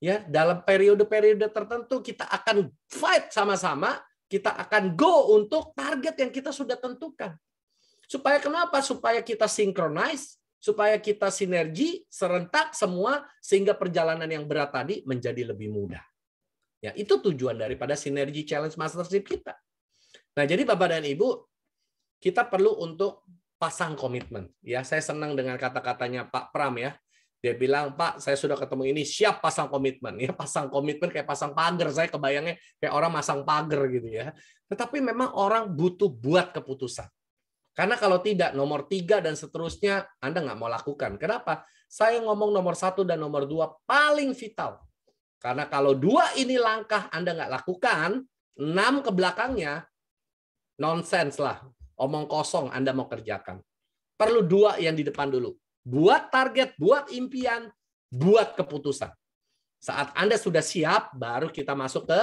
Ya, dalam periode-periode tertentu kita akan fight sama-sama, kita akan go untuk target yang kita sudah tentukan. Supaya kenapa? Supaya kita synchronize, supaya kita sinergi, serentak semua, sehingga perjalanan yang berat tadi menjadi lebih mudah. Ya, itu tujuan daripada Synergy Challenge Mastership kita. Nah, jadi Bapak dan Ibu, kita perlu untuk pasang komitmen. Ya, saya senang dengan kata-katanya Pak Pram ya. Dia bilang, Pak, saya sudah ketemu ini, siap pasang komitmen. Ya, pasang komitmen kayak pasang pagar. Saya kebayangnya kayak orang masang pagar gitu ya. Tetapi memang orang butuh buat keputusan. Karena kalau tidak, nomor 3 dan seterusnya, Anda nggak mau lakukan. Kenapa? Saya ngomong nomor 1 dan nomor 2 paling vital. Karena kalau 2 ini langkah Anda nggak lakukan, 6 ke belakangnya, nonsens lah. Omong kosong Anda mau kerjakan. Perlu 2 yang di depan dulu. Buat target, buat impian, buat keputusan. Saat Anda sudah siap, baru kita masuk ke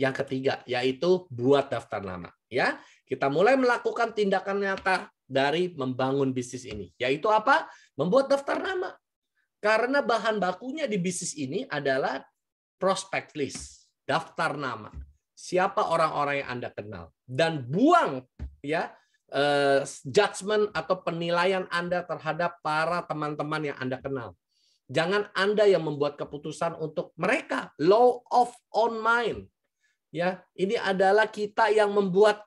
yang ketiga, yaitu buat daftar nama. Ya, kita mulai melakukan tindakan nyata dari membangun bisnis ini. Yaitu apa? Membuat daftar nama. Karena bahan bakunya di bisnis ini adalah prospect list, daftar nama. Siapa orang-orang yang Anda kenal, dan buang ya judgment atau penilaian Anda terhadap para teman-teman yang Anda kenal. Jangan Anda yang membuat keputusan untuk mereka. Law of own mind. Ya, ini adalah kita yang membuat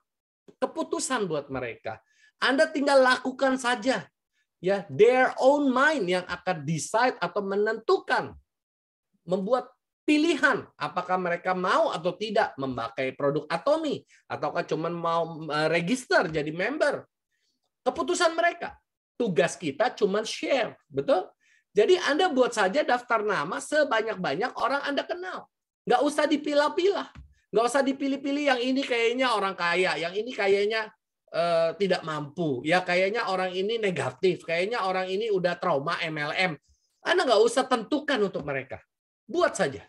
keputusan buat mereka. Anda tinggal lakukan saja. Ya, their own mind yang akan decide atau menentukan, membuat pilihan apakah mereka mau atau tidak memakai produk Atomy ataukah cuma mau register jadi member. Keputusan mereka. Tugas kita cuma share, betul? Jadi Anda buat saja daftar nama sebanyak-banyak orang Anda kenal. Nggak usah dipilah-pilah. Nggak usah dipilih-pilih yang ini kayaknya orang kaya, yang ini kayaknya tidak mampu, ya kayaknya orang ini negatif, kayaknya orang ini udah trauma MLM. Anda nggak usah tentukan untuk mereka. Buat saja.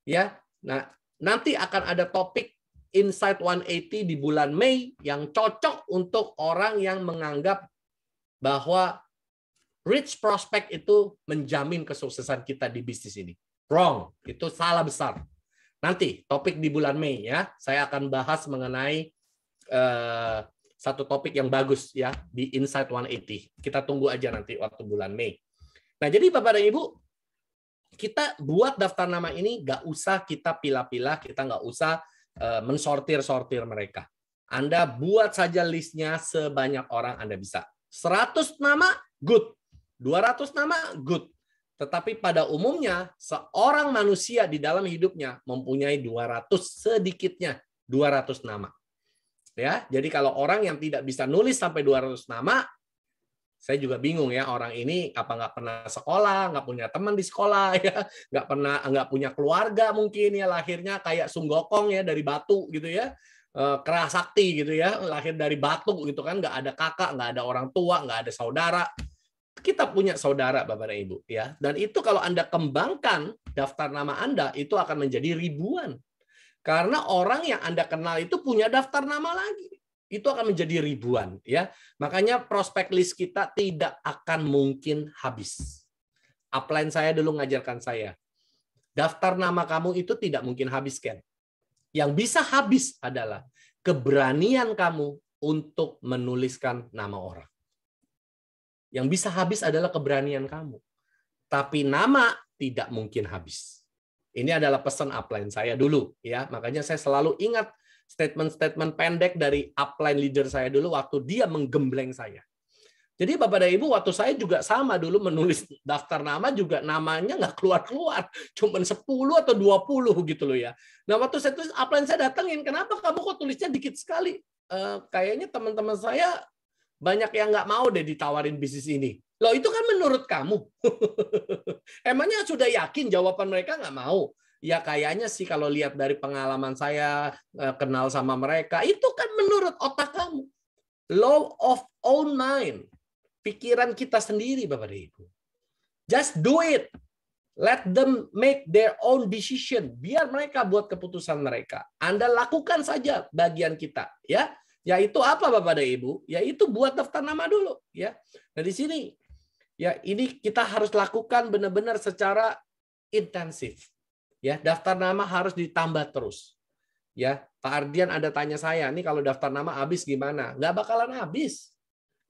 Ya. Nah, nanti akan ada topik Insight 180 di bulan Mei yang cocok untuk orang yang menganggap bahwa rich prospect itu menjamin kesuksesan kita di bisnis ini. Wrong. Itu salah besar. Nanti topik di bulan Mei ya, saya akan bahas mengenai satu topik yang bagus ya di Insight 180. Kita tunggu aja nanti waktu bulan Mei. Nah, jadi Bapak dan Ibu, kita buat daftar nama ini nggak usah kita pilah-pilah, kita nggak usah mensortir-sortir mereka. Anda buat saja listnya sebanyak orang Anda bisa. 100 nama, good. 200 nama, good. Tetapi pada umumnya, seorang manusia di dalam hidupnya mempunyai 200, sedikitnya 200 nama. Ya, jadi kalau orang yang tidak bisa nulis sampai 200 nama, saya juga bingung ya, orang ini apa nggak pernah sekolah, nggak punya teman di sekolah, ya, nggak punya keluarga mungkin ya, lahirnya kayak Sung Gokong ya, dari batu gitu ya, keras sakti gitu ya, lahir dari batu gitu kan, nggak ada kakak, nggak ada orang tua, nggak ada saudara. Kita punya saudara Bapak dan Ibu ya, dan itu kalau Anda kembangkan daftar nama Anda itu akan menjadi ribuan. Karena orang yang Anda kenal itu punya daftar nama lagi. Itu akan menjadi ribuan ya. Makanya prospek list kita tidak akan mungkin habis. Upline saya dulu ngajarkan saya. Daftar nama kamu itu tidak mungkin habis, Ken. Yang bisa habis adalah keberanian kamu untuk menuliskan nama orang. Yang bisa habis adalah keberanian kamu. Tapi nama tidak mungkin habis. Ini adalah pesan upline saya dulu ya. Makanya saya selalu ingat statement-statement pendek dari upline leader saya dulu waktu dia menggembleng saya. Jadi Bapak dan Ibu, waktu saya juga sama dulu menulis daftar nama juga namanya nggak keluar-keluar. Cuma 10 atau 20 gitu loh ya. Nah waktu saya tulis upline saya datengin, kenapa kamu kok tulisnya dikit sekali? Kayaknya teman-teman saya banyak yang nggak mau deh ditawarin bisnis ini. Loh itu kan menurut kamu. Emangnya sudah yakin jawaban mereka nggak mau? Ya kayaknya sih kalau lihat dari pengalaman saya kenal sama mereka, itu kan menurut otak kamu. Law of own mind. Pikiran kita sendiri Bapak dan Ibu. Just do it. Let them make their own decision. Biar mereka buat keputusan mereka. Anda lakukan saja bagian kita. Ya. Yaitu apa Bapak dan Ibu? Yaitu buat daftar nama dulu. Ya. Nah di sini. Ya, ini kita harus lakukan benar-benar secara intensif. Ya, daftar nama harus ditambah terus. Ya, Pak Ardian ada tanya saya, nih kalau daftar nama habis gimana? Nggak bakalan habis.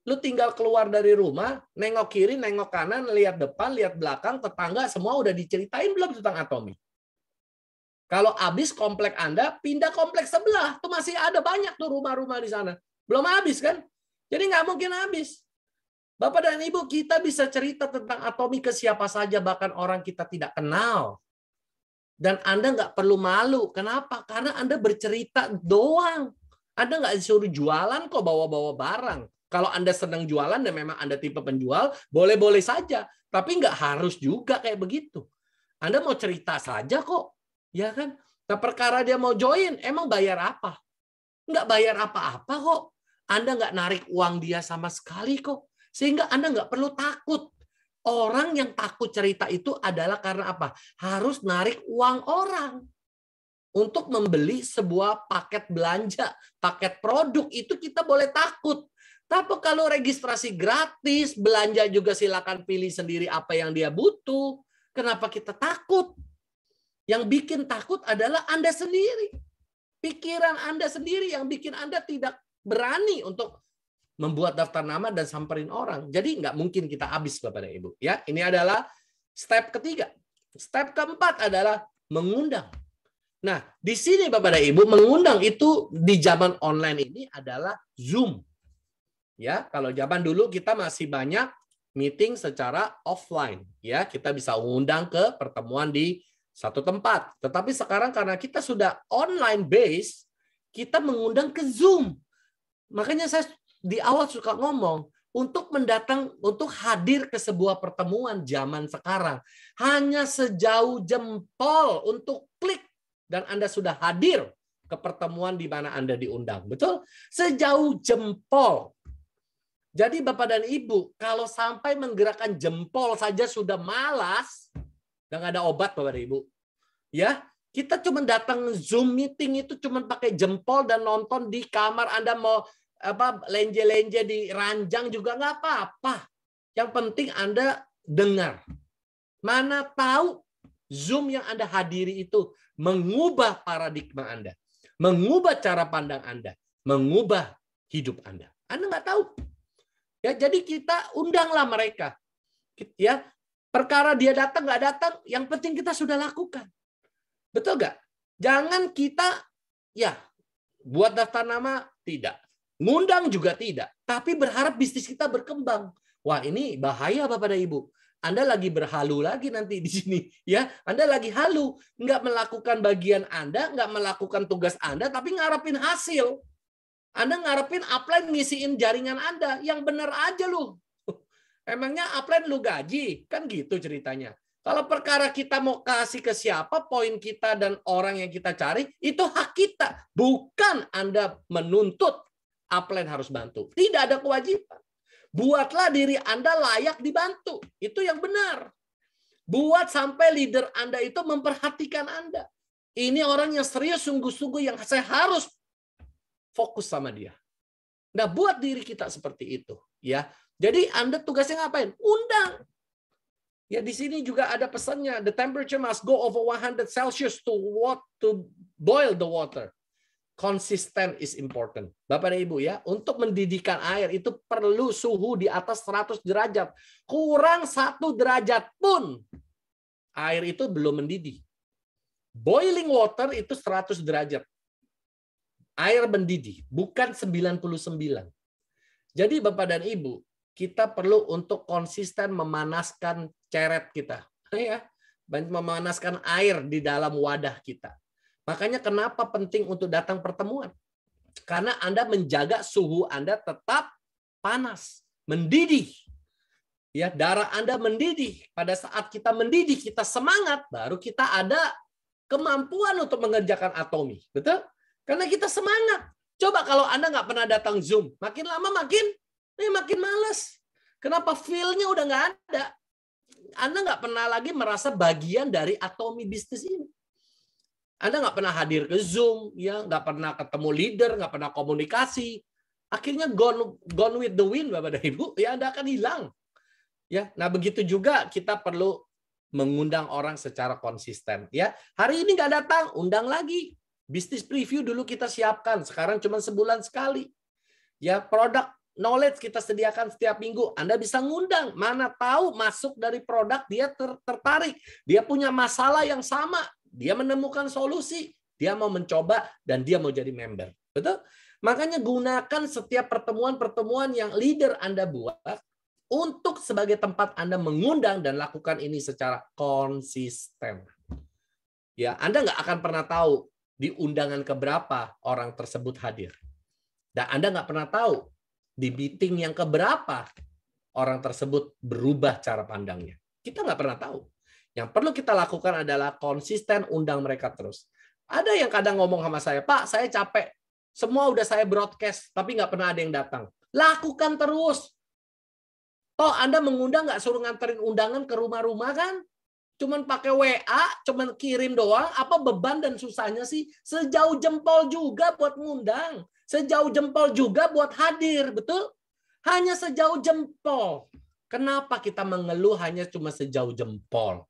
Lu tinggal keluar dari rumah, nengok kiri, nengok kanan, lihat depan, lihat belakang, tetangga semua udah diceritain belum tentang Atomy? Kalau habis komplek Anda, pindah komplek sebelah, tuh masih ada banyak tuh rumah-rumah di sana. Belum habis kan? Jadi nggak mungkin habis. Bapak dan Ibu, kita bisa cerita tentang Atomy ke siapa saja, bahkan orang kita tidak kenal. Dan Anda nggak perlu malu. Kenapa? Karena Anda bercerita doang. Anda nggak disuruh jualan kok, bawa-bawa barang. Kalau Anda senang jualan dan memang Anda tipe penjual, boleh-boleh saja. Tapi nggak harus juga kayak begitu. Anda mau cerita saja kok. Ya kan? Nah, perkara dia mau join, emang bayar apa? Nggak bayar apa-apa kok. Anda nggak narik uang dia sama sekali kok. Sehingga Anda nggak perlu takut. Orang yang takut cerita itu adalah karena apa? Harus narik uang orang. Untuk membeli sebuah paket belanja, paket produk, itu kita boleh takut. Tapi kalau registrasi gratis, belanja juga silakan pilih sendiri apa yang dia butuh. Kenapa kita takut? Yang bikin takut adalah Anda sendiri. Pikiran Anda sendiri yang bikin Anda tidak berani untuk membuat daftar nama dan samperin orang. Jadi nggak mungkin kita habis, Bapak dan Ibu. Ya, ini adalah step ketiga. Step keempat adalah mengundang. Nah, di sini Bapak dan Ibu, mengundang itu di zaman online ini adalah Zoom. Ya, kalau zaman dulu kita masih banyak meeting secara offline. Ya, kita bisa undang ke pertemuan di satu tempat. Tetapi sekarang karena kita sudah online base, kita mengundang ke Zoom. Makanya saya di awal suka ngomong, untuk hadir ke sebuah pertemuan zaman sekarang, hanya sejauh jempol untuk klik, dan Anda sudah hadir ke pertemuan di mana Anda diundang. Betul? Sejauh jempol. Jadi Bapak dan Ibu, kalau sampai menggerakkan jempol saja sudah malas, dan nggak ada obat Bapak dan Ibu. Ya, kita cuma datang Zoom meeting itu cuma pakai jempol dan nonton di kamar. Anda mau lenje-lenje di ranjang juga nggak apa-apa. Yang penting Anda dengar. Mana tahu Zoom yang Anda hadiri itu mengubah paradigma Anda, mengubah cara pandang Anda, mengubah hidup Anda. Anda nggak tahu. Ya, jadi kita undanglah mereka. Ya, perkara dia datang nggak datang, yang penting kita sudah lakukan. Betul nggak? Jangan kita buat daftar nama, tidak. Ngundang juga tidak, tapi berharap bisnis kita berkembang. Wah, ini bahaya Bapak dan Ibu. Anda lagi berhalu lagi nanti di sini, ya. Anda lagi halu, nggak melakukan bagian Anda, nggak melakukan tugas Anda, tapi ngarepin hasil. Anda ngarepin upline ngisiin jaringan Anda, yang benar aja lu. Emangnya upline lu gaji? Kan gitu ceritanya. Kalau perkara kita mau kasih ke siapa, poin kita dan orang yang kita cari, itu hak kita. Bukan Anda menuntut upline harus bantu. Tidak ada kewajiban. Buatlah diri Anda layak dibantu. Itu yang benar. Buat sampai leader Anda itu memperhatikan Anda. Ini orang yang serius, sungguh-sungguh yang saya harus fokus sama dia. Nah, buat diri kita seperti itu. Ya, jadi Anda tugasnya ngapain? Undang. Ya, di sini juga ada pesannya. The temperature must go over 100 Celsius to boil the water. Konsisten is important. Bapak dan Ibu ya, untuk mendidihkan air itu perlu suhu di atas 100 derajat. Kurang 1 derajat pun air itu belum mendidih. Boiling water itu 100 derajat. Air mendidih, bukan 99. Jadi Bapak dan Ibu, kita perlu untuk konsisten memanaskan ceret kita. Ya, memanaskan air di dalam wadah kita. Makanya kenapa penting untuk datang pertemuan? Karena Anda menjaga suhu Anda tetap panas, mendidih. Ya, darah Anda mendidih. Pada saat kita mendidih, kita semangat, baru kita ada kemampuan untuk mengerjakan atomi. Betul? Karena kita semangat. Coba kalau Anda nggak pernah datang Zoom, makin lama makin malas. Kenapa? Feel-nya udah nggak ada. Anda nggak pernah lagi merasa bagian dari atomi bisnis ini. Anda nggak pernah hadir ke Zoom, ya, nggak pernah ketemu leader, nggak pernah komunikasi. Akhirnya gone with the wind, Bapak dan Ibu. Ya, Anda akan hilang. Ya, nah begitu juga kita perlu mengundang orang secara konsisten. Ya, hari ini nggak datang, undang lagi. Bisnis preview dulu kita siapkan, sekarang cuma sebulan sekali. Ya, produk knowledge kita sediakan setiap minggu. Anda bisa ngundang. Mana tahu masuk dari produk dia tertarik, dia punya masalah yang sama. Dia menemukan solusi, dia mau mencoba, dan dia mau jadi member. Betul? Makanya gunakan setiap pertemuan-pertemuan yang leader Anda buat untuk sebagai tempat Anda mengundang dan lakukan ini secara konsisten. Ya, Anda nggak akan pernah tahu di undangan keberapa orang tersebut hadir. Dan Anda nggak pernah tahu di meeting yang keberapa orang tersebut berubah cara pandangnya. Kita nggak pernah tahu. Yang perlu kita lakukan adalah konsisten undang mereka terus. Ada yang kadang ngomong sama saya, Pak, saya capek. Semua udah saya broadcast, tapi nggak pernah ada yang datang. Lakukan terus. Toh Anda mengundang nggak suruh nganterin undangan ke rumah-rumah kan? Cuman pakai WA, cuman kirim doang. Apa beban dan susahnya sih? Sejauh jempol juga buat ngundang. Sejauh jempol juga buat hadir, betul? Hanya sejauh jempol. Kenapa kita mengeluh hanya cuma sejauh jempol?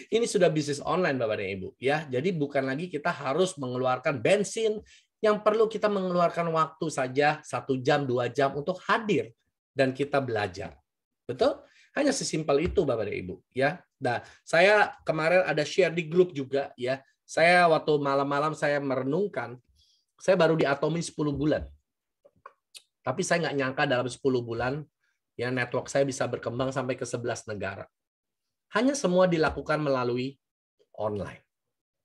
Ini sudah bisnis online Bapak dan Ibu ya. Jadi bukan lagi kita harus mengeluarkan bensin, Yang perlu kita mengeluarkan waktu saja 1 jam, 2 jam untuk hadir dan kita belajar. Betul? Hanya sesimpel itu Bapak dan Ibu, ya. Nah, saya kemarin ada share di grup juga, ya. Saya waktu malam-malam saya merenungkan, saya baru di Atomi 10 bulan. Tapi saya nggak nyangka dalam 10 bulan ya network saya bisa berkembang sampai ke 11 negara. Hanya semua dilakukan melalui online.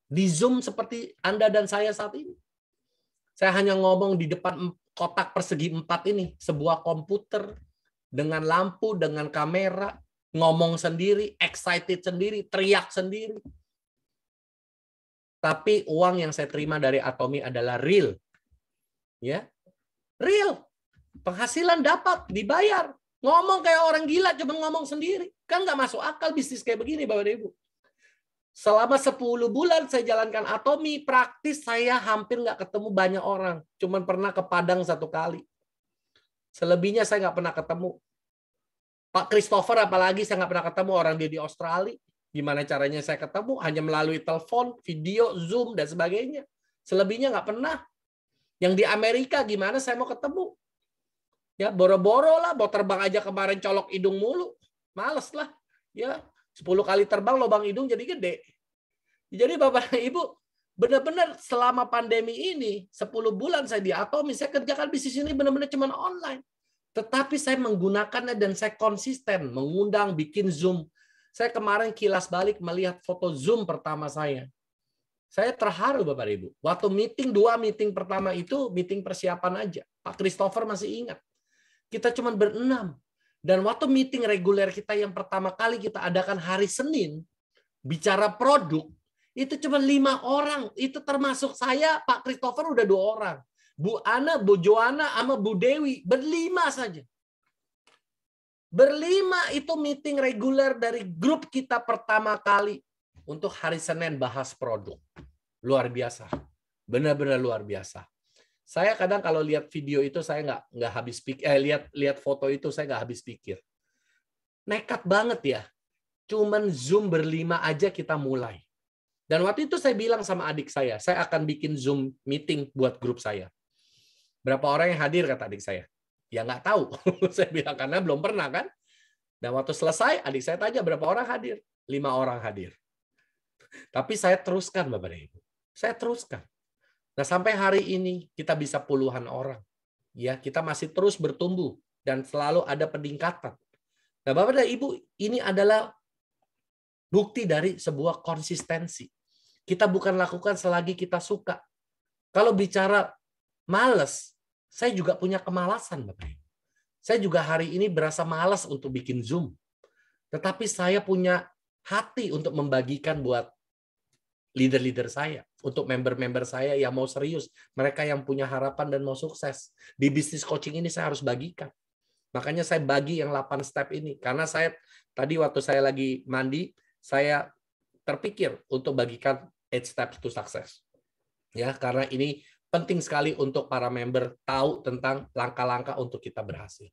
Di Zoom seperti Anda dan saya saat ini. Saya hanya ngomong di depan kotak persegi 4 ini, sebuah komputer dengan lampu, dengan kamera, ngomong sendiri, excited sendiri, teriak sendiri. Tapi uang yang saya terima dari Atomi adalah real. Ya. Real. Penghasilan dapat, dibayar. Ngomong kayak orang gila, cuma ngomong sendiri. Kan nggak masuk akal bisnis kayak begini, Bapak dan Ibu. Selama 10 bulan saya jalankan Atomi, praktis saya hampir nggak ketemu banyak orang. Cuman pernah ke Padang 1 kali. Selebihnya saya nggak pernah ketemu. Pak Christopher apalagi saya nggak pernah ketemu, orang dia di Australia. Gimana caranya saya ketemu? Hanya melalui telepon, video, Zoom, dan sebagainya. Selebihnya nggak pernah. Yang di Amerika gimana saya mau ketemu? Ya boro-boro lah, mau terbang aja kemarin colok hidung mulu. Males lah. Ya 10 kali terbang lubang hidung jadi gede. Jadi Bapak dan Ibu, benar-benar selama pandemi ini, 10 bulan saya di Atomi, saya kerjakan bisnis ini benar-benar cuma online. Tetapi saya menggunakannya dan saya konsisten, mengundang, bikin Zoom. Saya kemarin kilas balik melihat foto Zoom pertama saya. Saya terharu Bapak dan Ibu. Waktu meeting, 2 meeting pertama itu meeting persiapan aja. Pak Christopher masih ingat. Kita cuma berenam. Dan waktu meeting reguler kita yang pertama kali kita adakan hari Senin, bicara produk, itu cuma 5 orang. Itu termasuk saya, Pak Christopher udah 2 orang. Bu Ana, Bu Joanna, sama Bu Dewi. Berlima saja. Berlima itu meeting reguler dari grup kita pertama kali untuk hari Senin bahas produk. Luar biasa. Benar-benar luar biasa. Saya kadang kalau lihat video itu saya nggak habis pikir, lihat foto itu saya nggak habis pikir. Nekat banget ya. Cuman Zoom berlima aja kita mulai. Dan waktu itu saya bilang sama adik saya akan bikin Zoom meeting buat grup saya. Berapa orang yang hadir kata adik saya? Ya nggak tahu. Saya bilang karena belum pernah kan. Dan waktu selesai adik saya tanya berapa orang hadir? 5 orang hadir. Tapi saya teruskan Bapak dan Ibu. Saya teruskan. Nah, sampai hari ini kita bisa puluhan orang. Ya, kita masih terus bertumbuh dan selalu ada peningkatan. Nah, Bapak dan Ibu, ini adalah bukti dari sebuah konsistensi. Kita bukan lakukan selagi kita suka. Kalau bicara malas, saya juga punya kemalasan, Bapak Ibu. Saya juga hari ini berasa malas untuk bikin Zoom. Tetapi saya punya hati untuk membagikan buat leader-leader saya, untuk member-member saya yang mau serius, mereka yang punya harapan dan mau sukses. Di bisnis coaching ini saya harus bagikan. Makanya saya bagi yang 8 step ini. Karena saya tadi waktu saya lagi mandi, saya terpikir untuk bagikan 8 steps to success. Ya, karena ini penting sekali untuk para member tahu tentang langkah-langkah untuk kita berhasil.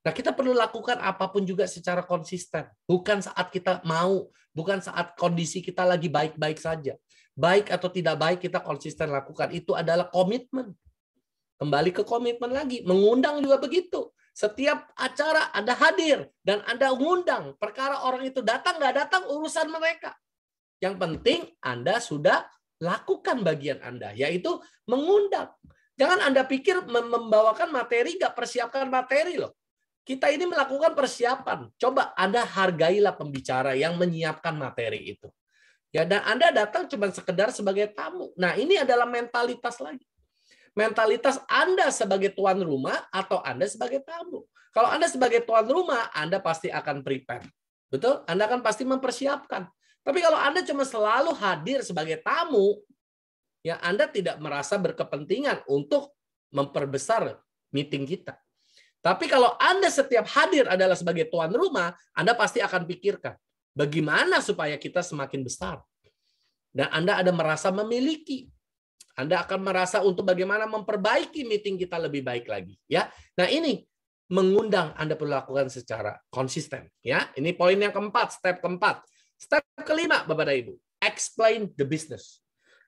Nah, kita perlu lakukan apapun juga secara konsisten. Bukan saat kita mau, bukan saat kondisi kita lagi baik-baik saja. Baik atau tidak baik kita konsisten lakukan. Itu adalah komitmen. Kembali ke komitmen lagi. Mengundang juga begitu. Setiap acara Anda hadir dan Anda mengundang. Perkara orang itu datang, nggak datang, urusan mereka. Yang penting Anda sudah lakukan bagian Anda, yaitu mengundang. Jangan Anda pikir membawakan materi, nggak persiapkan materi loh. Kita ini melakukan persiapan. Coba Anda hargailah pembicara yang menyiapkan materi itu. Ya, dan Anda datang cuma sekedar sebagai tamu. Nah, ini adalah mentalitas lagi. Mentalitas Anda sebagai tuan rumah atau Anda sebagai tamu. Kalau Anda sebagai tuan rumah, Anda pasti akan prepare. Betul? Anda akan pasti mempersiapkan. Tapi kalau Anda cuma selalu hadir sebagai tamu, ya Anda tidak merasa berkepentingan untuk memperbesar meeting kita. Tapi kalau Anda setiap hadir adalah sebagai tuan rumah, Anda pasti akan pikirkan bagaimana supaya kita semakin besar. Dan Anda ada merasa memiliki. Anda akan merasa untuk bagaimana memperbaiki meeting kita lebih baik lagi. Ya, nah ini mengundang Anda perlu lakukan secara konsisten. Ya, ini poin yang keempat, step keempat. Step kelima, Bapak dan Ibu, explain the business.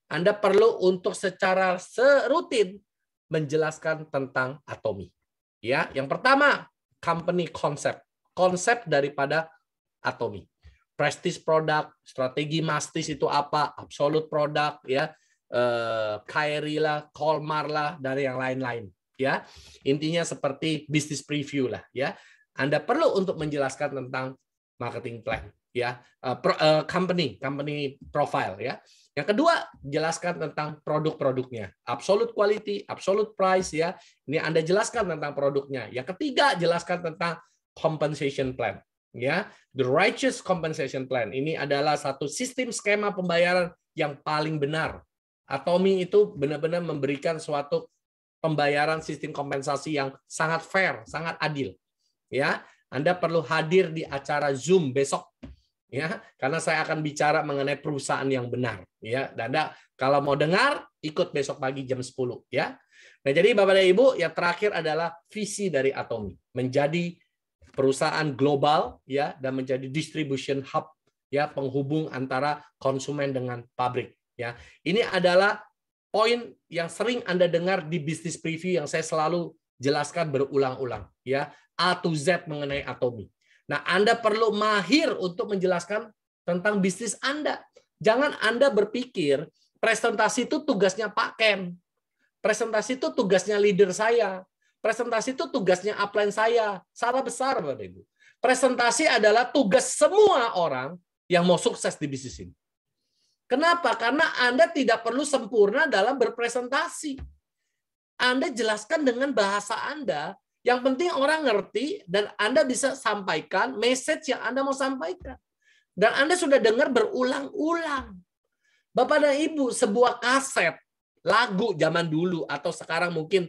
Anda perlu untuk secara rutin menjelaskan tentang Atomi. Ya, yang pertama, company concept. Konsep daripada Atomi. Prestige product, strategi mastis itu apa, absolute product, ya, Kyrie lah, Colmar lah, dari yang lain-lain. Ya, intinya seperti business preview lah. Ya, Anda perlu untuk menjelaskan tentang marketing plan. Ya, company profile. Ya. Yang kedua, jelaskan tentang produk-produknya. Absolute quality, absolute price, ya. Ini Anda jelaskan tentang produknya. Yang ketiga, jelaskan tentang compensation plan. Ya, the righteous compensation plan. Ini adalah satu sistem skema pembayaran yang paling benar. Atomi itu benar-benar memberikan suatu pembayaran sistem kompensasi yang sangat fair, sangat adil. Ya, Anda perlu hadir di acara Zoom besok. Ya, karena saya akan bicara mengenai perusahaan yang benar, ya. Dan Anda kalau mau dengar, ikut besok pagi jam 10, ya. Nah, jadi Bapak dan Ibu, yang terakhir adalah visi dari Atomi, menjadi perusahaan global, ya, dan menjadi distribution hub, ya, penghubung antara konsumen dengan pabrik, ya. Ini adalah poin yang sering Anda dengar di business preview yang saya selalu jelaskan berulang-ulang, ya, A to Z mengenai Atomi. Nah, Anda perlu mahir untuk menjelaskan tentang bisnis Anda. Jangan Anda berpikir presentasi itu tugasnya Pak Ken. Presentasi itu tugasnya leader saya. Presentasi itu tugasnya upline saya. Salah besar, Bapak Ibu. Presentasi adalah tugas semua orang yang mau sukses di bisnis ini. Kenapa? Karena Anda tidak perlu sempurna dalam berpresentasi. Anda jelaskan dengan bahasa Anda. Yang penting orang ngerti dan Anda bisa sampaikan message yang Anda mau sampaikan. Dan Anda sudah dengar berulang-ulang. Bapak dan Ibu, sebuah kaset lagu zaman dulu atau sekarang mungkin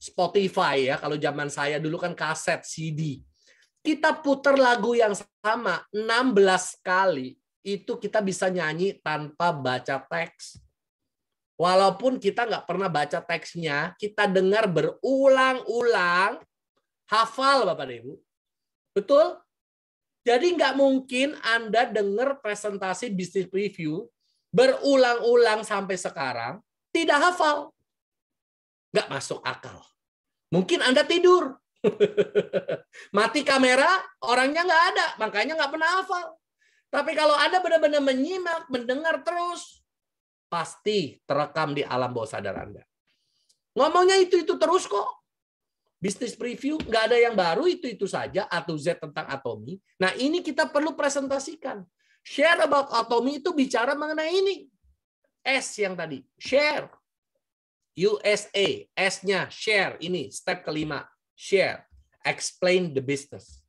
Spotify, ya. Kalau zaman saya dulu kan kaset CD. Kita putar lagu yang sama 16 kali, itu kita bisa nyanyi tanpa baca teks. Walaupun kita nggak pernah baca teksnya, kita dengar berulang-ulang, hafal Bapak dan Ibu. Betul? Jadi nggak mungkin Anda dengar presentasi bisnis preview berulang-ulang sampai sekarang, tidak hafal. Nggak masuk akal. Mungkin Anda tidur. Mati kamera, orangnya nggak ada, makanya nggak pernah hafal. Tapi kalau Anda benar-benar menyimak, mendengar terus, pasti terekam di alam bawah sadar Anda. Ngomongnya itu-itu terus kok. Bisnis preview, nggak ada yang baru, itu-itu saja, A to Z tentang Atomi. Nah, ini kita perlu presentasikan. Share about Atomi itu bicara mengenai ini. S yang tadi, share. USA, S-nya share. Ini step kelima, share. Explain the business.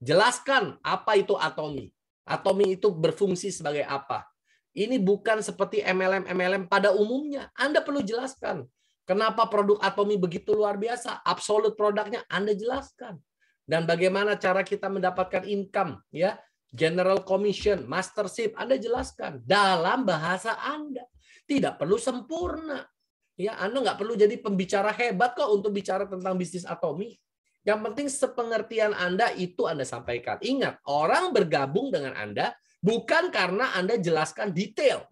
Jelaskan apa itu Atomi. Atomi itu berfungsi sebagai apa. Ini bukan seperti MLM pada umumnya. Anda perlu jelaskan. Kenapa produk Atomi begitu luar biasa? Absolute produknya Anda jelaskan. Dan bagaimana cara kita mendapatkan income, ya, general commission, mastership, Anda jelaskan dalam bahasa Anda. Tidak perlu sempurna. Ya, Anda nggak perlu jadi pembicara hebat kok untuk bicara tentang bisnis Atomi. Yang penting sepengertian Anda itu Anda sampaikan. Ingat, orang bergabung dengan Anda bukan karena Anda jelaskan detail.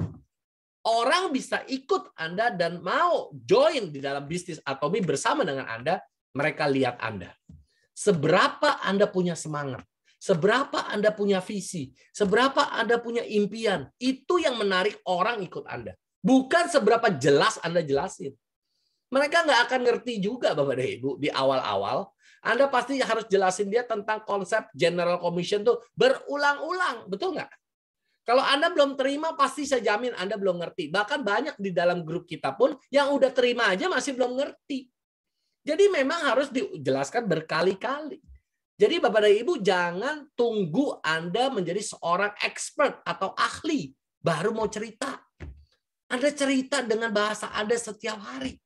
Orang bisa ikut Anda dan mau join di dalam bisnis Atomi bersama dengan Anda, mereka lihat Anda. Seberapa Anda punya semangat, seberapa Anda punya visi, seberapa Anda punya impian, itu yang menarik orang ikut Anda. Bukan seberapa jelas Anda jelasin. Mereka nggak akan ngerti juga, Bapak dan Ibu, di awal-awal. Anda pasti harus jelasin dia tentang konsep general commission tuh berulang-ulang, betul nggak? Kalau Anda belum terima, pasti saya jamin Anda belum ngerti. Bahkan banyak di dalam grup kita pun yang udah terima aja masih belum ngerti. Jadi memang harus dijelaskan berkali-kali. Jadi Bapak dan Ibu jangan tunggu Anda menjadi seorang expert atau ahli baru mau cerita. Anda cerita dengan bahasa Anda setiap hari.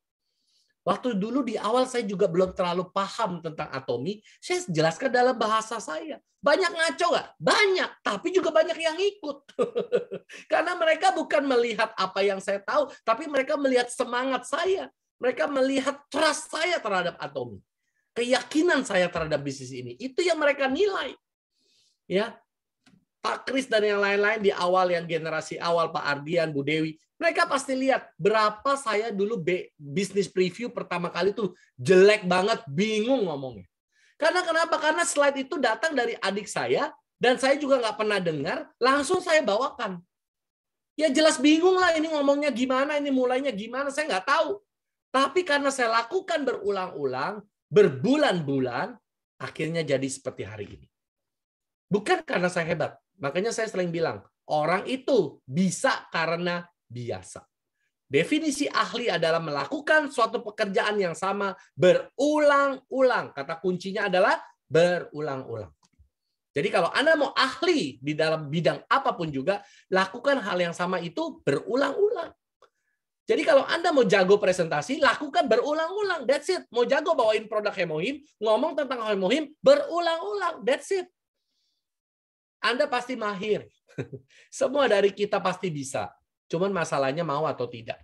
Waktu dulu di awal saya juga belum terlalu paham tentang Atomi, saya jelaskan dalam bahasa saya. Banyak ngaco nggak? Banyak, tapi juga banyak yang ikut. Karena mereka bukan melihat apa yang saya tahu, tapi mereka melihat semangat saya. Mereka melihat trust saya terhadap Atomi. Keyakinan saya terhadap bisnis ini. Itu yang mereka nilai. Ya. Pak Kris dan yang lain-lain di awal, yang generasi awal, Pak Ardian, Bu Dewi, mereka pasti lihat berapa saya dulu bisnis preview pertama kali tuh jelek banget, bingung ngomongnya. Karena kenapa? Karena slide itu datang dari adik saya, dan saya juga nggak pernah dengar, langsung saya bawakan. Ya jelas bingung lah ini ngomongnya gimana, ini mulainya gimana, saya nggak tahu. Tapi karena saya lakukan berulang-ulang, berbulan-bulan, akhirnya jadi seperti hari ini. Bukan karena saya hebat. Makanya saya sering bilang, orang itu bisa karena biasa. Definisi ahli adalah melakukan suatu pekerjaan yang sama berulang-ulang. Kata kuncinya adalah berulang-ulang. Jadi kalau Anda mau ahli di dalam bidang apapun juga, lakukan hal yang sama itu berulang-ulang. Jadi kalau Anda mau jago presentasi, lakukan berulang-ulang. That's it. Mau jago bawain produk Hemohim, ngomong tentang Hemohim, berulang-ulang. That's it. Anda pasti mahir. Semua dari kita pasti bisa. Cuman masalahnya mau atau tidak.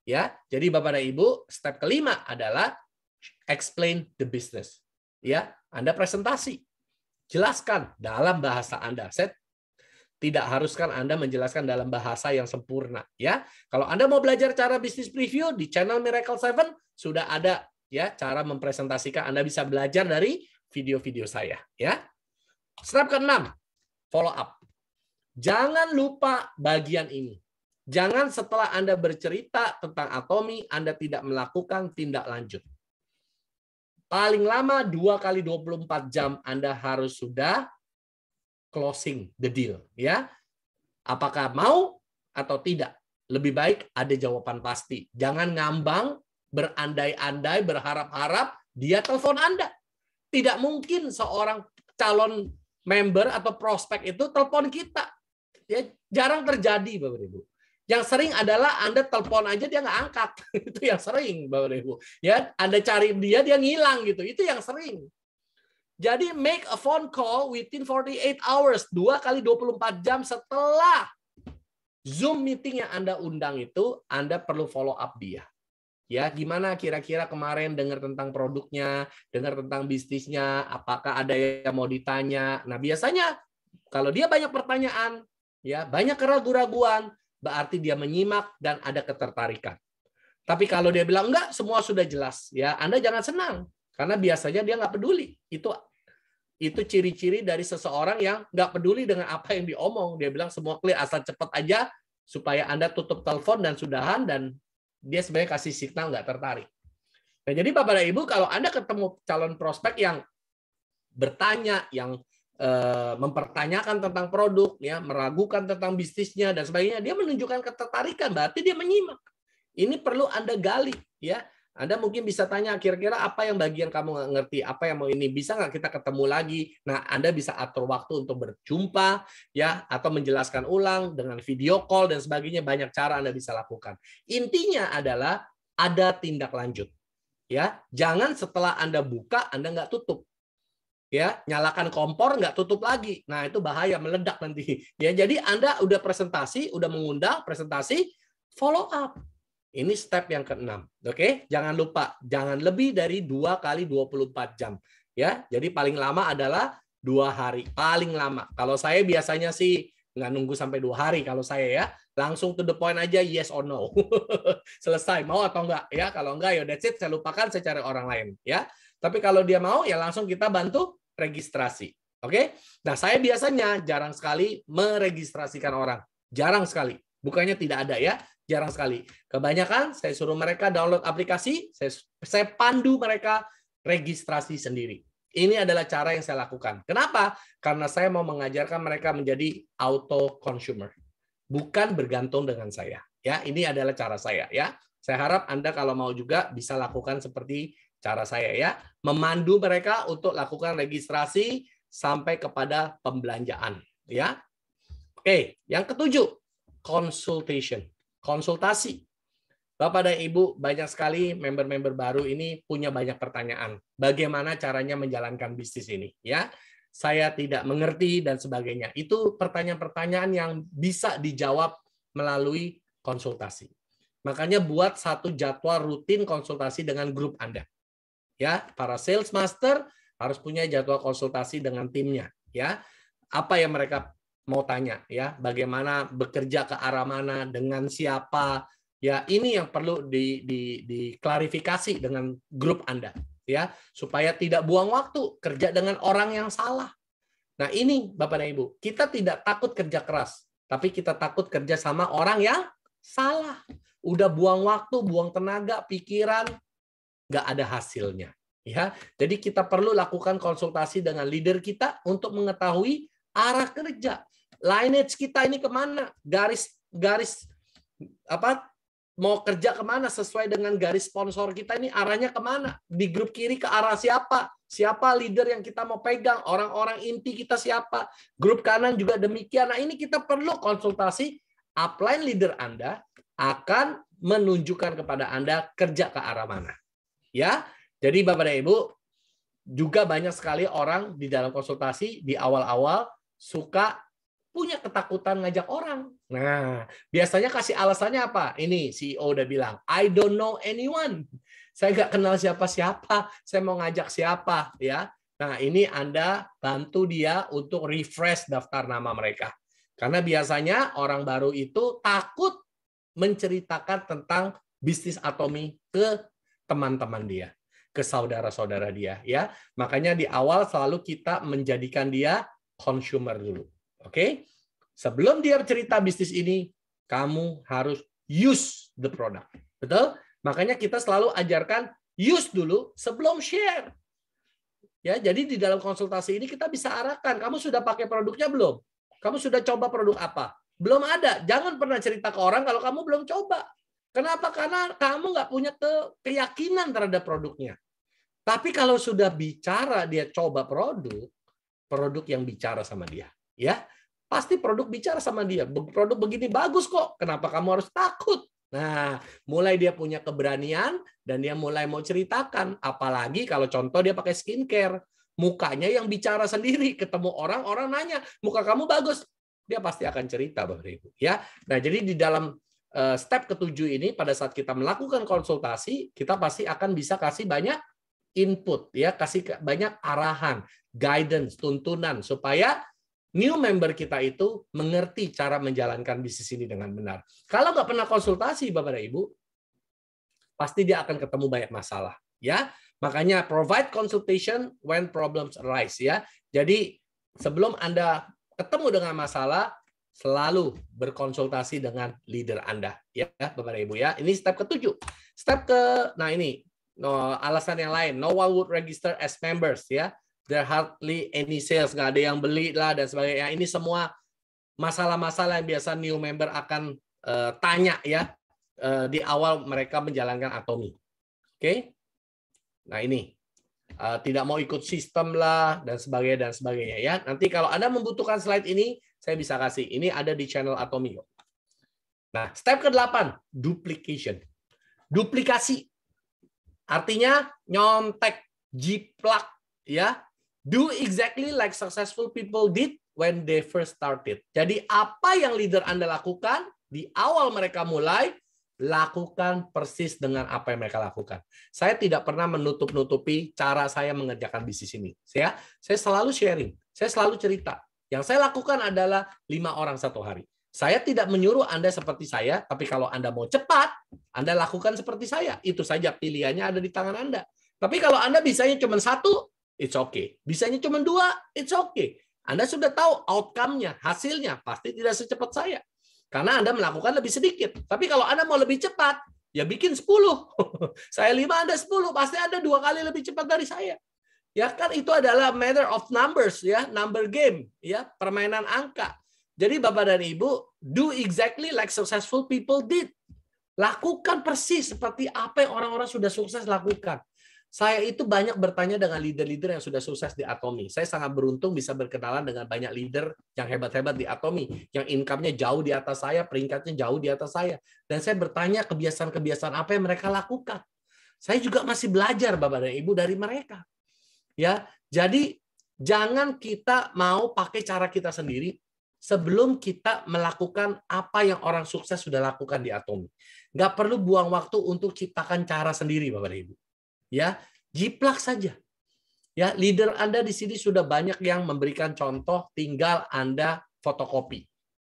Ya, jadi Bapak dan Ibu, step kelima adalah explain the business. Ya, Anda presentasi. Jelaskan dalam bahasa Anda. Saya tidak haruskan Anda menjelaskan dalam bahasa yang sempurna, ya. Kalau Anda mau belajar cara bisnis preview di channel Miracle 7 sudah ada ya cara mempresentasikan. Anda bisa belajar dari video-video saya, ya. Step ke-6, follow up. Jangan lupa bagian ini. Jangan setelah Anda bercerita tentang Atomy, Anda tidak melakukan tindak lanjut. Paling lama 2 kali 24 jam Anda harus sudah closing the deal, ya. Apakah mau atau tidak? Lebih baik ada jawaban pasti. Jangan ngambang, berandai-andai, berharap-harap dia telepon Anda. Tidak mungkin seorang calon member atau prospek itu telepon kita. Ya, jarang terjadi, Bapak Ibu. Yang sering adalah Anda telepon aja dia nggak angkat. Itu yang sering, Bapak Ibu. Ya, Anda cari dia ngilang gitu. Itu yang sering. Jadi make a phone call within 48 hours, 2 kali 24 jam setelah Zoom meeting yang Anda undang itu, Anda perlu follow up dia. Ya, gimana kira-kira kemarin dengar tentang produknya, dengar tentang bisnisnya, apakah ada yang mau ditanya. Nah, biasanya kalau dia banyak pertanyaan, ya, banyak keraguan-raguan, berarti dia menyimak dan ada ketertarikan. Tapi kalau dia bilang enggak, semua sudah jelas, ya, Anda jangan senang karena biasanya dia nggak peduli. Itu ciri-ciri dari seseorang yang nggak peduli dengan apa yang diomong. Dia bilang semua clear, asal cepat aja supaya Anda tutup telepon dan sudahan, dan dia sebenarnya kasih signal nggak tertarik. Nah, jadi Bapak dan Ibu, kalau Anda ketemu calon prospek yang bertanya, yang mempertanyakan tentang produk, ya, meragukan tentang bisnisnya dan sebagainya, dia menunjukkan ketertarikan, berarti dia menyimak. Ini perlu Anda gali, ya. Anda mungkin bisa tanya, kira-kira apa yang bagian kamu nggak ngerti, apa yang mau ini, bisa nggak kita ketemu lagi? Nah, Anda bisa atur waktu untuk berjumpa, ya, atau menjelaskan ulang dengan video call dan sebagainya. Banyak cara Anda bisa lakukan. Intinya adalah ada tindak lanjut, ya. Jangan setelah Anda buka, Anda nggak tutup. Ya, nyalakan kompor nggak tutup lagi. Nah, itu bahaya, meledak nanti. Ya, jadi Anda udah presentasi, udah mengundang presentasi, follow up. Ini step yang ke-6. Oke, jangan lupa, jangan lebih dari 2 kali 24 jam. Ya, jadi paling lama adalah 2 hari, paling lama. Kalau saya biasanya sih nggak nunggu sampai 2 hari kalau saya, ya. Langsung to the point aja, yes or no. Selesai, mau atau enggak, ya. Kalau enggak, ya that's it, saya lupakan, saya cari orang lain, ya. Tapi kalau dia mau, ya langsung kita bantu registrasi. Oke? Nah, saya biasanya jarang sekali meregistrasikan orang. Jarang sekali. Bukannya tidak ada, ya. Jarang sekali. Kebanyakan saya suruh mereka download aplikasi, saya pandu mereka registrasi sendiri. Ini adalah cara yang saya lakukan. Kenapa? Karena saya mau mengajarkan mereka menjadi auto consumer. Bukan bergantung dengan saya. Ya, ini adalah cara saya, ya. Saya harap Anda kalau mau juga bisa lakukan seperti cara saya, ya, memandu mereka untuk lakukan registrasi sampai kepada pembelanjaan, ya. Oke, yang ke-7, consultation, konsultasi. Bapak dan Ibu, banyak sekali member-member baru ini punya banyak pertanyaan. Bagaimana caranya menjalankan bisnis ini, ya? Saya tidak mengerti dan sebagainya. Itu pertanyaan-pertanyaan yang bisa dijawab melalui konsultasi. Makanya buat satu jadwal rutin konsultasi dengan grup Anda. Ya, para sales master harus punya jadwal konsultasi dengan timnya, ya. Apa yang mereka mau tanya ya, bagaimana bekerja ke arah mana, dengan siapa. Ya, ini yang perlu diklarifikasi dengan grup Anda ya, supaya tidak buang waktu kerja dengan orang yang salah. Nah, ini Bapak dan Ibu, kita tidak takut kerja keras, tapi kita takut kerja sama orang yang salah. Udah buang waktu, buang tenaga, pikiran, nggak ada hasilnya. Ya, jadi kita perlu lakukan konsultasi dengan leader kita untuk mengetahui arah kerja. Lineage kita ini kemana? Garis apa? Mau kerja kemana sesuai dengan garis sponsor kita ini arahnya kemana? Di grup kiri ke arah siapa? Siapa leader yang kita mau pegang? Orang-orang inti kita siapa? Grup kanan juga demikian. Nah, ini kita perlu konsultasi. Upline leader Anda akan menunjukkan kepada Anda kerja ke arah mana. Ya, jadi Bapak dan Ibu, juga banyak sekali orang di dalam konsultasi di awal-awal suka punya ketakutan ngajak orang. Nah, biasanya kasih alasannya apa? Ini CEO udah bilang, I don't know anyone. Saya nggak kenal siapa-siapa. Saya mau ngajak siapa, ya. Nah, ini Anda bantu dia untuk refresh daftar nama mereka. Karena biasanya orang baru itu takut menceritakan tentang bisnis Atomy ke teman-teman dia, ke saudara-saudara dia, ya. Makanya di awal selalu kita menjadikan dia consumer dulu. Oke, sebelum dia cerita bisnis ini, kamu harus use the product. Betul? Makanya kita selalu ajarkan use dulu sebelum share. Ya, jadi di dalam konsultasi ini kita bisa arahkan, kamu sudah pakai produknya belum? Kamu sudah coba produk apa? Belum ada. Jangan pernah cerita ke orang kalau kamu belum coba. Kenapa? Karena kamu nggak punya keyakinan terhadap produknya. Tapi kalau sudah bicara, dia coba produk yang bicara sama dia. Ya, pasti produk bicara sama dia. Produk begini bagus kok. Kenapa kamu harus takut? Nah, mulai dia punya keberanian dan dia mulai mau ceritakan. Apalagi kalau contoh dia pakai skincare, mukanya yang bicara sendiri. Ketemu orang nanya, muka kamu bagus. Dia pasti akan cerita, Bapak Ibu. Ya, nah jadi di dalam step ketujuh ini, pada saat kita melakukan konsultasi, kita pasti akan bisa kasih banyak input, ya, kasih banyak arahan, guidance, tuntunan supaya new member kita itu mengerti cara menjalankan bisnis ini dengan benar. Kalau nggak pernah konsultasi, Bapak dan Ibu, pasti dia akan ketemu banyak masalah, ya. Makanya provide consultation when problems arise, ya. Jadi sebelum Anda ketemu dengan masalah, selalu berkonsultasi dengan leader Anda, ya, Bapak dan Ibu, ya. Ini step ketujuh. Step nah ini alasan yang lain. No one would register as members, ya. There hardly any sales, nggak ada yang beli lah dan sebagainya. Ini semua masalah-masalah yang biasa new member akan tanya, ya, di awal mereka menjalankan Atomy. Oke? Nah ini tidak mau ikut sistem lah dan sebagainya, ya. Nanti kalau Anda membutuhkan slide ini, saya bisa kasih. Ini ada di channel Atomy. Nah, step ke-8, duplication. Duplikasi. Artinya nyontek, jiplak, ya. Do exactly like successful people did when they first started. Jadi apa yang leader Anda lakukan di awal mereka mulai, lakukan persis dengan apa yang mereka lakukan. Saya tidak pernah menutup-nutupi cara saya mengerjakan bisnis ini. Saya selalu sharing, saya selalu cerita. Yang saya lakukan adalah 5 orang satu hari. Saya tidak menyuruh Anda seperti saya, tapi kalau Anda mau cepat, Anda lakukan seperti saya. Itu saja, pilihannya ada di tangan Anda. Tapi kalau Anda bisanya cuma 1, it's okay. Bisanya cuma 2, it's okay. Anda sudah tahu outcome-nya, hasilnya, pasti tidak secepat saya. Karena Anda melakukan lebih sedikit. Tapi kalau Anda mau lebih cepat, ya bikin 10. Saya 5, Anda 10. Pasti Anda 2 kali lebih cepat dari saya. Ya kan, itu adalah matter of numbers, ya, number game, ya, permainan angka. Jadi Bapak dan Ibu, do exactly like successful people did. Lakukan persis seperti apa yang orang-orang sudah sukses lakukan. Saya itu banyak bertanya dengan leader-leader yang sudah sukses di Atomy. Saya sangat beruntung bisa berkenalan dengan banyak leader yang hebat-hebat di Atomy, yang income-nya jauh di atas saya, peringkatnya jauh di atas saya. Dan saya bertanya kebiasaan-kebiasaan apa yang mereka lakukan. Saya juga masih belajar, Bapak dan Ibu, dari mereka. Ya, jadi jangan kita mau pakai cara kita sendiri sebelum kita melakukan apa yang orang sukses sudah lakukan di Atomy. Nggak perlu buang waktu untuk ciptakan cara sendiri, Bapak dan Ibu. Ya, jiplak saja. Ya, leader Anda di sini sudah banyak yang memberikan contoh, tinggal Anda fotokopi.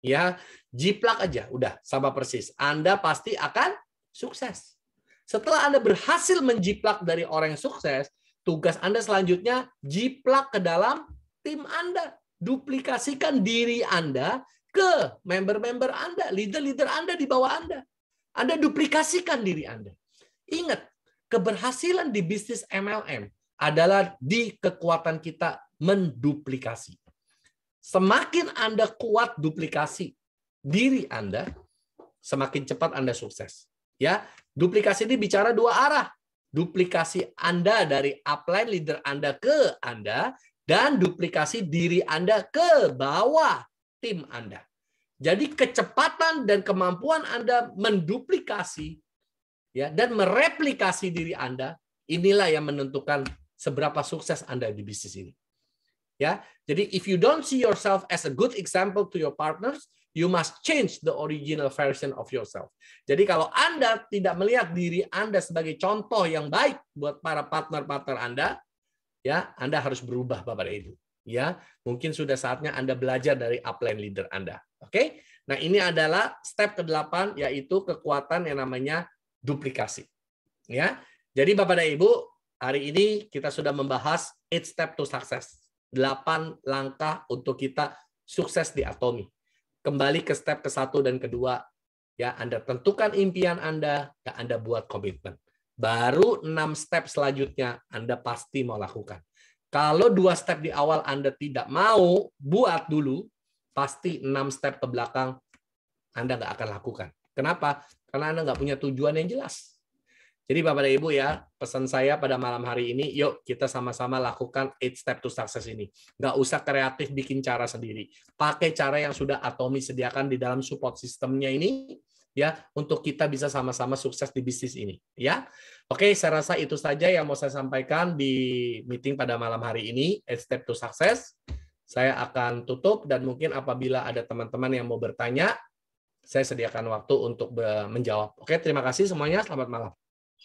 Ya, jiplak aja, udah sama persis. Anda pasti akan sukses. Setelah Anda berhasil menjiplak dari orang yang sukses, tugas Anda selanjutnya jiplak ke dalam tim Anda. Duplikasikan diri Anda ke member-member Anda, leader-leader Anda di bawah Anda. Anda duplikasikan diri Anda. Ingat, keberhasilan di bisnis MLM adalah di kekuatan kita menduplikasi. Semakin Anda kuat duplikasi diri Anda, semakin cepat Anda sukses. Ya, duplikasi ini bicara dua arah. Duplikasi Anda dari upline leader Anda ke Anda, dan duplikasi diri Anda ke bawah tim Anda. Jadi kecepatan dan kemampuan Anda menduplikasi ya dan mereplikasi diri Anda, inilah yang menentukan seberapa sukses Anda di bisnis ini. Ya, jadi if you don't see yourself as a good example to your partners, you must change the original version of yourself. Jadi kalau Anda tidak melihat diri Anda sebagai contoh yang baik buat para partner-partner Anda, ya, Anda harus berubah, Bapak dan Ibu. Ya, mungkin sudah saatnya Anda belajar dari upline leader Anda. Oke? Nah, ini adalah step ke-8, yaitu kekuatan yang namanya duplikasi. Ya. Jadi Bapak dan Ibu, hari ini kita sudah membahas 8 step to success. 8 langkah untuk kita sukses di Atomy. Kembali ke step ke-1 dan ke-2, ya, Anda tentukan impian Anda, ya, Anda buat komitmen. Baru 6 step selanjutnya Anda pasti mau lakukan. Kalau 2 step di awal Anda tidak mau buat dulu, pasti 6 step ke belakang Anda nggak akan lakukan. Kenapa? Karena Anda nggak punya tujuan yang jelas. Jadi Bapak dan Ibu ya, pesan saya pada malam hari ini, yuk kita sama-sama lakukan 8 step to success ini. Nggak usah kreatif bikin cara sendiri. Pakai cara yang sudah Atomy sediakan di dalam support sistemnya ini, ya, untuk kita bisa sama-sama sukses di bisnis ini. Ya, oke, saya rasa itu saja yang mau saya sampaikan di meeting pada malam hari ini, 8 step to success. Saya akan tutup dan mungkin apabila ada teman-teman yang mau bertanya, saya sediakan waktu untuk menjawab. Oke, terima kasih semuanya. Selamat malam.